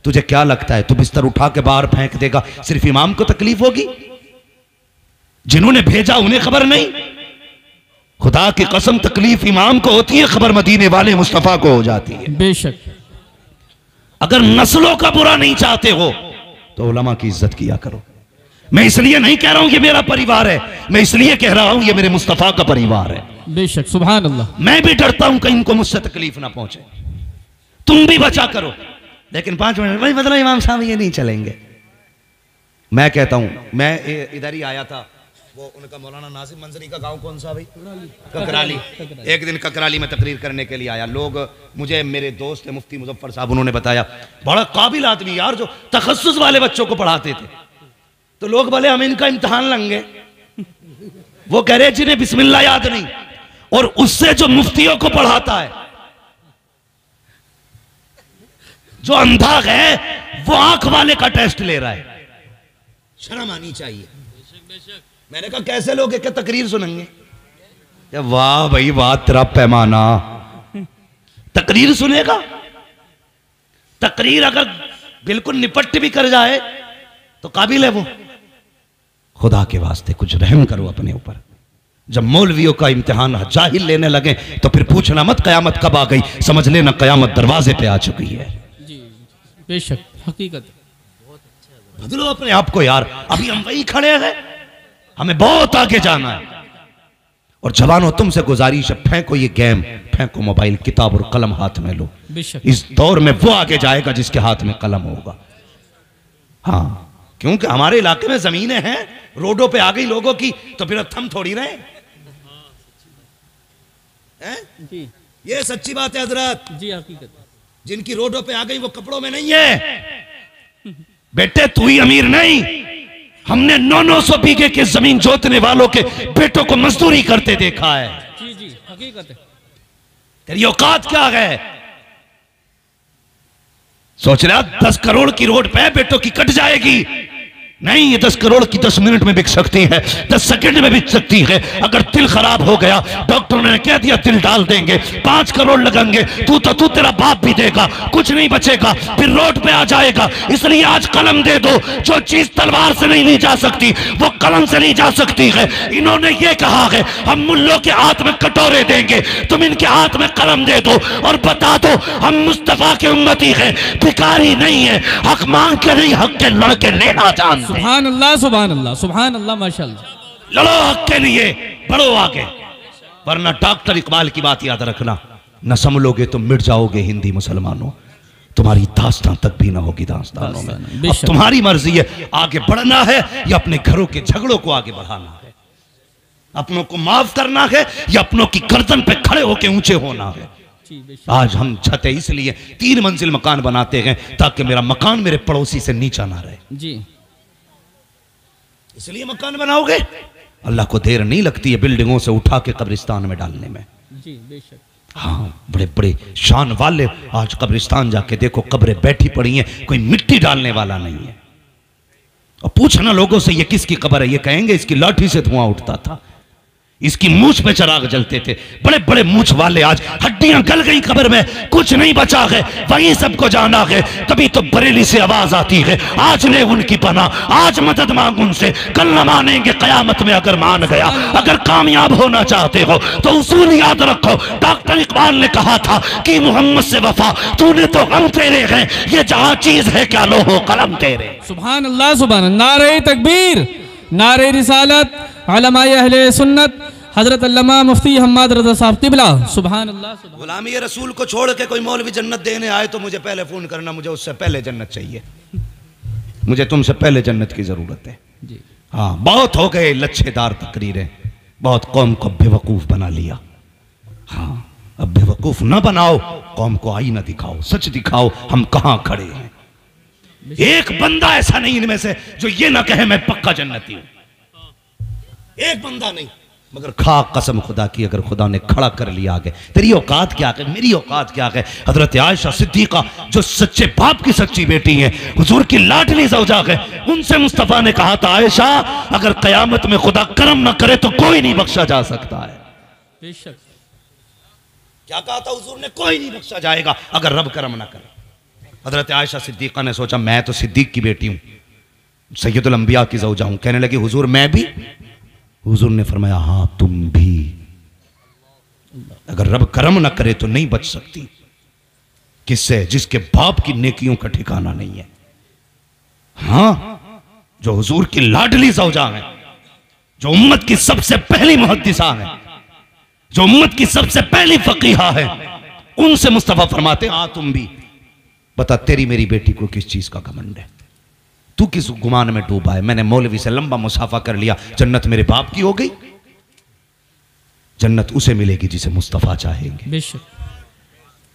S1: तुझे क्या लगता है तू बिस्तर उठा के बाहर फेंक देगा, सिर्फ इमाम को तकलीफ होगी? जिन्होंने भेजा उन्हें खबर नहीं? खुदा की कसम तकलीफ इमाम को होती है, खबर मदीने वाले मुस्तफा को हो जाती है।
S2: बेशक।
S1: अगर नस्लों का बुरा नहीं चाहते हो तो उलमा की इज्जत किया करो। मैं इसलिए नहीं कह रहा हूं ये मेरा परिवार है, मैं इसलिए कह रहा हूं ये मेरे मुस्तफा का परिवार है।
S2: बेशक, सुभान अल्लाह।
S1: मैं भी डरता हूं कहीं इनको मुझसे तकलीफ ना पहुंचे, तुम भी बचा करो। लेकिन 5 मिनट भाई मतलब इमाम साहब ये नहीं चलेंगे। मैं कहता हूं, मैं इधर ही आया था, वो उनका मौलाना नासिर मंजरी का गांव कौन सा भाई? ककराली। एक दिन ककराली में तकरीर करने के लिए आया। लोग मुझे, मेरे दोस्त मुफ्ती मुजफ्फर साहब, उन्होंने बताया बड़ा काबिल आदमी यार, जो तखस्सुस वाले बच्चों को पढ़ाते थे। तो लोग बोले हम इनका इम्तिहान लेंगे। वो कह रहे जिन्हें बिस्मिल्लाह याद नहीं, और उससे जो मुफ्तियों को पढ़ाता है, जो अंधा है, वो आंख वाले का टेस्ट ले रहा है। शर्म आनी चाहिए। मैंने कहा कैसे लोग एक तकरीर सुनेंगे? वाह भाई वाह, तेरा पैमाना। तकरीर सुनेगा? तकरीर अगर बिल्कुल निपट भी कर जाए तो काबिल है वो। खुदा के वास्ते कुछ रहम करो अपने ऊपर। जब मौलवियों का इम्तिहान जाहिल लेने लगे तो फिर पूछना मत कयामत कब आ गई, समझ लेना कयामत दरवाजे पे आ चुकी है।
S2: जी बेशक, हकीकत।
S1: बदलो अपने आप को यार, अभी हम वही खड़े हैं, हमें बहुत आगे जाना है। और जवानों तुमसे गुजारिश है, फेंको ये गेम, फेंको मोबाइल, किताब और कलम हाथ में लो। इस दौर में वो आगे जाएगा जिसके हाथ में कलम होगा। हाँ, क्योंकि हमारे इलाके में जमीनें हैं, रोडों पे आ गई लोगों की, तो फिर अब थम थोड़ी रहे हैं? ये सच्ची बात है हजरत।
S2: जी हकीकत।
S1: जिनकी रोडों पे आ गई वो कपड़ों में नहीं है। बेटे तू ही अमीर नहीं, हमने 900 बीघे के जमीन जोतने वालों के बेटों को मजदूरी करते देखा है।
S2: जी जी हकीकत है।
S1: तेरी औकात क्या है? सोच रहा 10 करोड़ की रोड पे बेटों की कट जाएगी? नहीं, ये 10 करोड़ की 10 मिनट में बिक सकती है, 10 सेकंड में बिक सकती है। अगर दिल खराब हो गया, डॉक्टर ने कह दिया दिल डाल देंगे, 5 करोड़ लगेंगे, तू तेरा बाप भी देगा, कुछ नहीं बचेगा, फिर रोड पे आ जाएगा। इसलिए आज कलम दे दो। जो चीज तलवार से नहीं ली जा सकती वो कलम से ली जा सकती है। इन्होंने ये कहा है हम मुल्लों के हाथ में कटोरे देंगे, तुम इनके हाथ में कलम दे दो और बता दो हम मुस्तफा के उम्मती हैं, भिखारी नहीं है, हक मांग के नहीं, हक के लड़के लेना जानते।
S2: सुभान अल्लाह, सुभान अल्लाह, सुभान अल्लाह, माशाअल्लाह।
S1: लड़ो हक के लिए, बढ़ो आगे, वरना डॉक्टर इकबाल की बात याद रखना, न संभलोगे तो मिट जाओगे हिंदी मुसलमानों, तुम्हारी दास्तां तक भी ना होगी दास्तानों में। अब तुम्हारी मर्जी है आगे बढ़ना है या अपने घरों के झगड़ों को आगे बढ़ाना है, अपनों को माफ करना है या अपनों की गर्दन पे खड़े होकर ऊंचे होना है। आज हम छतें इसलिए 3 मंजिल मकान बनाते हैं ताकि मेरा मकान मेरे पड़ोसी से नीचा ना रहे।
S2: जी
S1: इसलिए मकान बनाओगे। अल्लाह को देर नहीं लगती है बिल्डिंगों से उठा के कब्रिस्तान में डालने में।
S2: जी बेशक।
S1: हाँ, बड़े बड़े शान वाले आज कब्रिस्तान जाके देखो, कब्रें बैठी पड़ी हैं, कोई मिट्टी डालने वाला नहीं है। और पूछना लोगों से ये किसकी कब्र है, ये कहेंगे इसकी लाठी से धुआं उठता था, इसकी मूछ पे चिराग जलते थे। बड़े बड़े मूछ वाले आज हड्डियां गल गई कब्र में, कुछ नहीं बचा है, वही सबको जाना है। तभी तो बरेली से आवाज आती है आज ले उनकी पनाह, आज मदद मांग उनसे, कल न मानेंगे कयामत में अगर मान गया। अगर कामयाब होना चाहते हो तो उसूल याद रखो। डॉक्टर इकबाल ने कहा था कि मोहम्मद से वफा, तूने तो गम तेरे हैं, ये जहां चीज है क्या लो हो कलम तेरे।
S2: सुभान अल्लाह, सुभान अल्लाह। नारे तकबीर, नारे रिसालत, उलमाए अहले सुन्नत, हजरत अल्लामा मुफ्ती हम्माद रज़ा साहब तिबला। सुभान अल्लाह।
S1: गुलामी रसूल को छोड़ के कोई मौलवी जन्नत देने आए तो मुझे पहले फोन करना, मुझे उससे पहले जन्नत चाहिए, मुझे तुमसे पहले जन्नत की जरूरत है।
S2: जी
S1: हाँ, बहुत हो गए लच्छेदार तकरीरें, बहुत कौम को बेवकूफ बना लिया। हाँ, अब बेवकूफ ना बनाओ, कौम को आईना दिखाओ, सच दिखाओ हम कहां खड़े हैं। एक बंदा ऐसा नहीं इनमें से जो ये ना कहे मैं पक्का जन्नती हूं, एक बंदा नहीं। मगर खा कसम खुदा की, अगर खुदा ने खड़ा कर लिया आगे, तेरी औकात क्या है, मेरी औकात क्या है। हजरत आयशा सिद्दीका जो सच्चे बाप की सच्ची बेटी है, हुजूर की लाडली ज़ौजा है, उनसे मुस्तफ़ा ने कहा था आयशा अगर क़यामत में खुदा करम ना करे तो कोई नहीं बख्शा जा सकता है।
S2: बेशक।
S1: क्या कहा था हुजूर ने? कोई नहीं बख्शा जाएगा अगर रब करम ना करे। हजरत आयशा सिद्दीका ने सोचा मैं तो सिद्दीक की बेटी हूं, सैयदुल अंबिया की ज़ौजा हूं। कहने लगी हुजूर मैं भी? हुजूर ने फरमाया हाँ तुम भी, अगर रब करम ना करे तो नहीं बच सकती। किससे? जिसके बाप की नेकियों का ठिकाना नहीं है। हाँ, जो हुजूर की लाडली ज़ौजा है, जो उम्मत की सबसे पहली मुहद्दिसा है, जो उम्मत की सबसे पहली फकीहा है, उनसे मुस्तफा फरमाते हाँ तुम भी। बता तेरी मेरी बेटी को किस चीज का घमंड है? तू किस गुमान में डूबा है? मैंने मौलवी से लंबा मुसाफा कर लिया, जन्नत मेरे बाप की हो गई। जन्नत उसे मिलेगी जिसे मुस्तफा चाहेंगे,
S2: बेशक।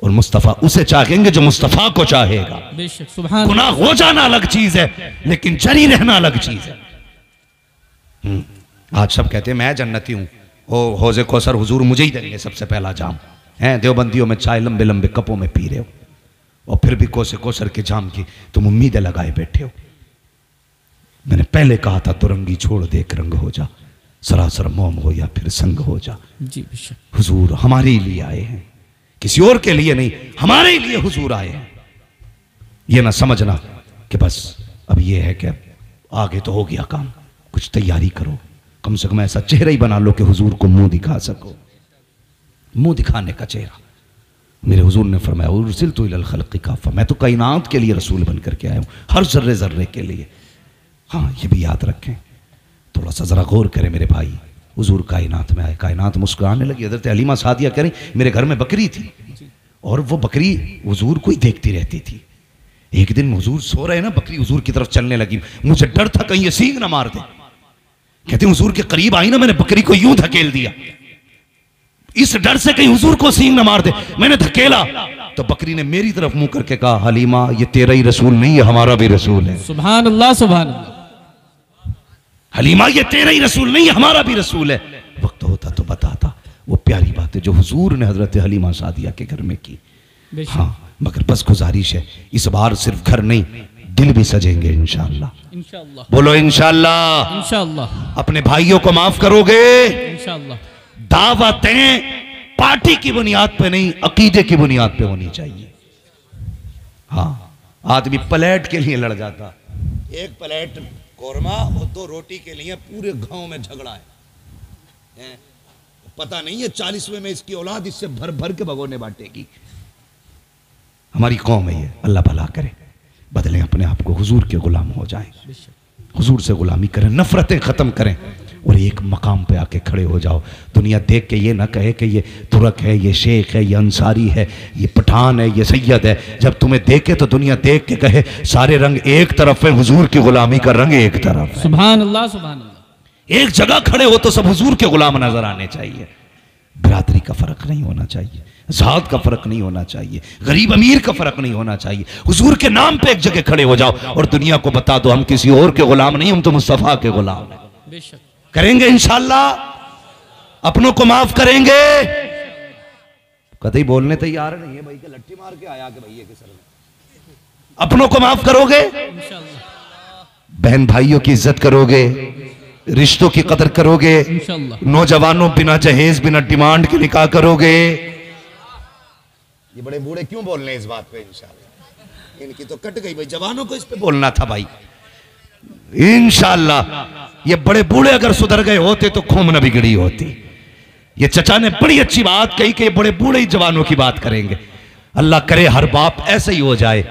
S1: और मुस्तफा उसे चाहेंगे जो मुस्तफा को चाहेगा।
S2: बेशक। सुभान।
S1: गुनाह हो जाना अलग चीज है, लेकिन जरी रहना अलग चीज है। आज सब कहते हैं मैं जन्नती हूं, हौज़े कौसर हुजूर मुझे ही देंगे सबसे पहला जाम। हैं देवबंदियों में चाय लंबे लंबे कपों में पी रहे हो, और फिर भी कोसे कौसर के जाम की तुम उम्मीदें लगाए बैठे हो। मैंने पहले कहा था तुरंगी छोड़ देख रंग हो जा, सरासर मोम हो या फिर संग हो जा।
S2: जी बेशक।
S1: हुजूर हमारे लिए आए हैं, किसी और के लिए नहीं, हमारे लिए हुजूर आए हैं। ये ना समझना कि बस अब ये है कि आगे तो हो गया काम, कुछ तैयारी करो, कम से कम ऐसा चेहरा ही बना लो कि हुजूर को मुंह दिखा सको। मुंह दिखाने का चेहरा। मेरे हुजूर ने फरमाया उर्सिलतु इलल खल्क़ि काफ़ा, मैं तो कायनात के लिए रसूल बन करके आया हूँ, हर जर्रे जर्रे के लिए। हाँ ये भी याद रखें, थोड़ा सा जरा गौर करें मेरे भाई। हुजूर कायनात में आए, कायनात मुस्कुराने लगी। हज़रत हलीमा सादिया करें मेरे घर में बकरी थी, और वो बकरी हुजूर को ही देखती रहती थी। एक दिन हुजूर सो रहे ना, बकरी हुजूर की तरफ चलने लगी, मुझे डर था कहीं ये सींग ना मार दे। कहते हुजूर के करीब आई ना, मैंने बकरी को यूं धकेल दिया, इस डर से कहीं हुजूर को सींग ना मार दे। मैंने धकेला तो बकरी ने मेरी तरफ मुंह करके कहा हलीमा ये तेरा ही रसूल नहीं है, हमारा भी रसूल है।
S2: सुभान अल्लाह, सुभान अल्लाह।
S1: हलीमा ये तेरा ही रसूल नहीं है, हमारा भी रसूल है। वक्त होता तो बताता वो प्यारी बातें जो हुजूर ने हजरत हलीमा सादिया के घर में की। हाँ मगर बस गुजारिश है, इस बार सिर्फ घर नहीं दिल भी सजेंगे इंशाअल्लाह।
S2: इंशाअल्लाह।
S1: बोलो इंशाअल्लाह।
S2: इंशाअल्लाह।
S1: अपने भाइयों को माफ करोगे?
S2: इंशाअल्लाह।
S1: दावतें पार्टी की बुनियाद पे नहीं, अकीदे की बुनियाद पे होनी चाहिए। हाँ आदमी प्लेट के लिए लड़ जाता, एक प्लेट कोरमा और 2 रोटी के लिए पूरे गांव में झगड़ा है। पता नहीं है 40वें में इसकी औलाद इससे भर भर के भगोने बांटेगी। हमारी कौम है ये, अल्लाह भला करे। बदलें अपने आप को, हुजूर के गुलाम हो जाएं, हुजूर से गुलामी करें, नफरतें खत्म करें, और एक मकाम पे आके खड़े हो जाओ। दुनिया देख के ये ना कहे कि ये तुर्क है, ये शेख है, ये अंसारी है, ये पठान है, ये सैयद है। जब तुम्हें देखे तो दुनिया देख के कहे सारे रंग एक तरफ है, हुजूर की गुलामी का रंग एक तरफ है।
S2: सुभान अल्लाह, सुभान अल्लाह।
S1: एक जगह खड़े हो तो सब हुजूर के गुलाम नजर आने चाहिए। बिरादरी का फर्क नहीं होना चाहिए, जात का फर्क नहीं होना चाहिए, गरीब अमीर का फर्क नहीं होना चाहिए। हुजूर के नाम पे एक जगह खड़े हो जाओ और दुनिया को बता दो हम किसी और के गुलाम नहीं, हम तो मुस्तफा के गुलाम हैं।
S2: बेशक।
S1: करेंगे इंशाअल्लाह, अपनों को माफ करेंगे। कतई बोलने तैयार नहीं है भाई के लट्ठी मार के आया के भैया के सर में। अपनों को माफ करोगे?
S2: इंशाअल्लाह।
S1: बहन भाइयों की इज्जत करोगे, रिश्तों की कदर करोगे,
S2: इंशाअल्लाह।
S1: नौजवानों बिना जहेज बिना डिमांड के निकाह करोगे। ये बड़े बूढ़े क्यों बोल रहे हैं इस बात पे? इंशाअल्लाह इनकी तो कट गई भाई, जवानों को इस पे बोलना था भाई। इंशाअल्लाह ये बड़े बूढ़े अगर सुधर गए होते तो कौम न बिगड़ी होती। ये चचा ने बड़ी अच्छी बात कही कि ये बड़े बूढ़े ही जवानों की बात करेंगे। अल्लाह करे हर बाप ऐसे ही हो जाए,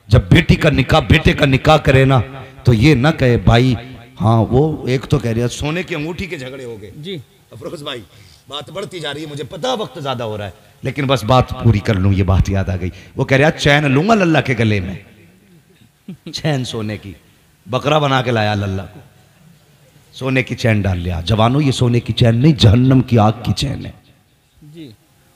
S1: जब बेटी का निकाह बेटे का निकाह करे ना तो ये ना कहे भाई हाँ वो एक तो कह रही है सोने की अंगूठी के झगड़े हो गए जी। अफरोज भाई बात बढ़ती जा रही है, मुझे पता वक्त ज्यादा हो रहा है, लेकिन बस बात पूरी कर लूं, ये बात याद आ गई। वो कह रहा चैन लूंगा लल्ला के गले में, चैन सोने की, बकरा बना के लाया लल्ला को, सोने की चैन डाल लिया। जवानों ये सोने की चैन नहीं, जहन्नम की आग की चैन है जी।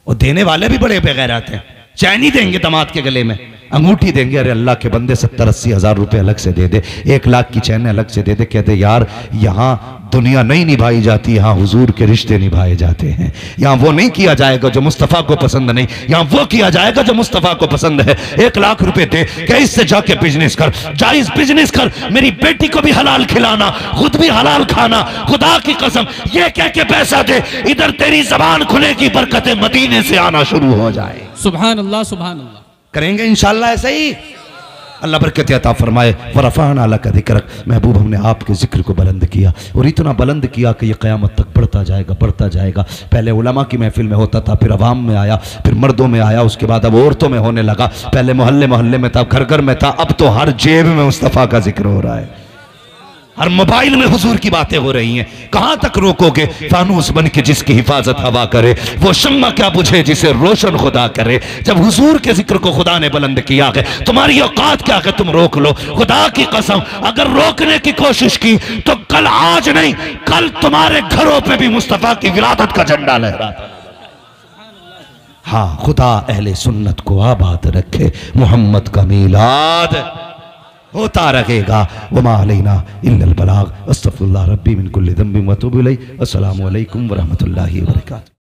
S1: और देने वाले भी बड़े बेगैरत हैं, चैन ही देंगे दामाद के गले में। अंगूठी देंगे, अरे अल्लाह के बंदे 70-80 हज़ार रुपए अलग से दे दे, 1 लाख की चैन अलग से दे दे। कहते यार यहाँ दुनिया नहीं निभाई जाती, यहाँ हुजूर के रिश्ते निभाए जाते हैं। यहाँ वो नहीं किया जाएगा जो मुस्तफ़ा को पसंद नहीं, यहाँ वो किया जाएगा जो मुस्तफ़ा को पसंद है। 1 लाख रुपए दे कि इससे जाके बिजनेस कर, जायज बिजनेस कर, मेरी बेटी को भी हलाल खिलाना, खुद भी हलाल खाना, खुदा की कसम ये कह के पैसा दे, इधर तेरी जबान खुलेगी, बरकतें मदीने से आना शुरू हो जाए।
S2: सुभान अल्लाह, सुभान अल्लाह।
S1: करेंगे इंशाअल्लाह ऐसे ही, अल्लाह बरकत अता फरमाए। वरफ़अना लका ज़िक्रक, महबूब हमने आपके जिक्र को बुलंद किया और इतना बुलंद किया कि ये क़यामत तक बढ़ता जाएगा, बढ़ता जाएगा। पहले उलमा की महफिल में होता था, फिर अवाम में आया, फिर मर्दों में आया, उसके बाद अब औरतों में होने लगा। पहले मोहल्ले मोहल्ले में था, घर घर में था, अब तो हर जेब में मुस्तफ़ा का जिक्र हो रहा है, हर मोबाइल में हुजूर की बातें हो रही हैं। कहां तक रोकोगे? फानूस बन के जिसकी हिफाजत हवा करे, वो शम्मा क्या बुझे जिसे रोशन खुदा करे। जब हुजूर के जिक्र को खुदा ने बुलंद किया है, तुम्हारी औकात क्या है तुम रोक लो। खुदा की कसम अगर रोकने की कोशिश की तो कल, आज नहीं कल तुम्हारे घरों पे भी मुस्तफा की विलादत का झंडा लहराता। हाँ, खुदा अहले सुन्नत को आबाद रखे, मोहम्मद का मीलाद होता रहेगा। वमा अलैना इल्लल बलाग। अस्तगफिरुल्लाह रब्बी मिन कुल्लि ज़ंबिन व अतूबु इलैहि। अस्सलामु अलैकुम व रहमतुल्लाहि व बरकातुहू।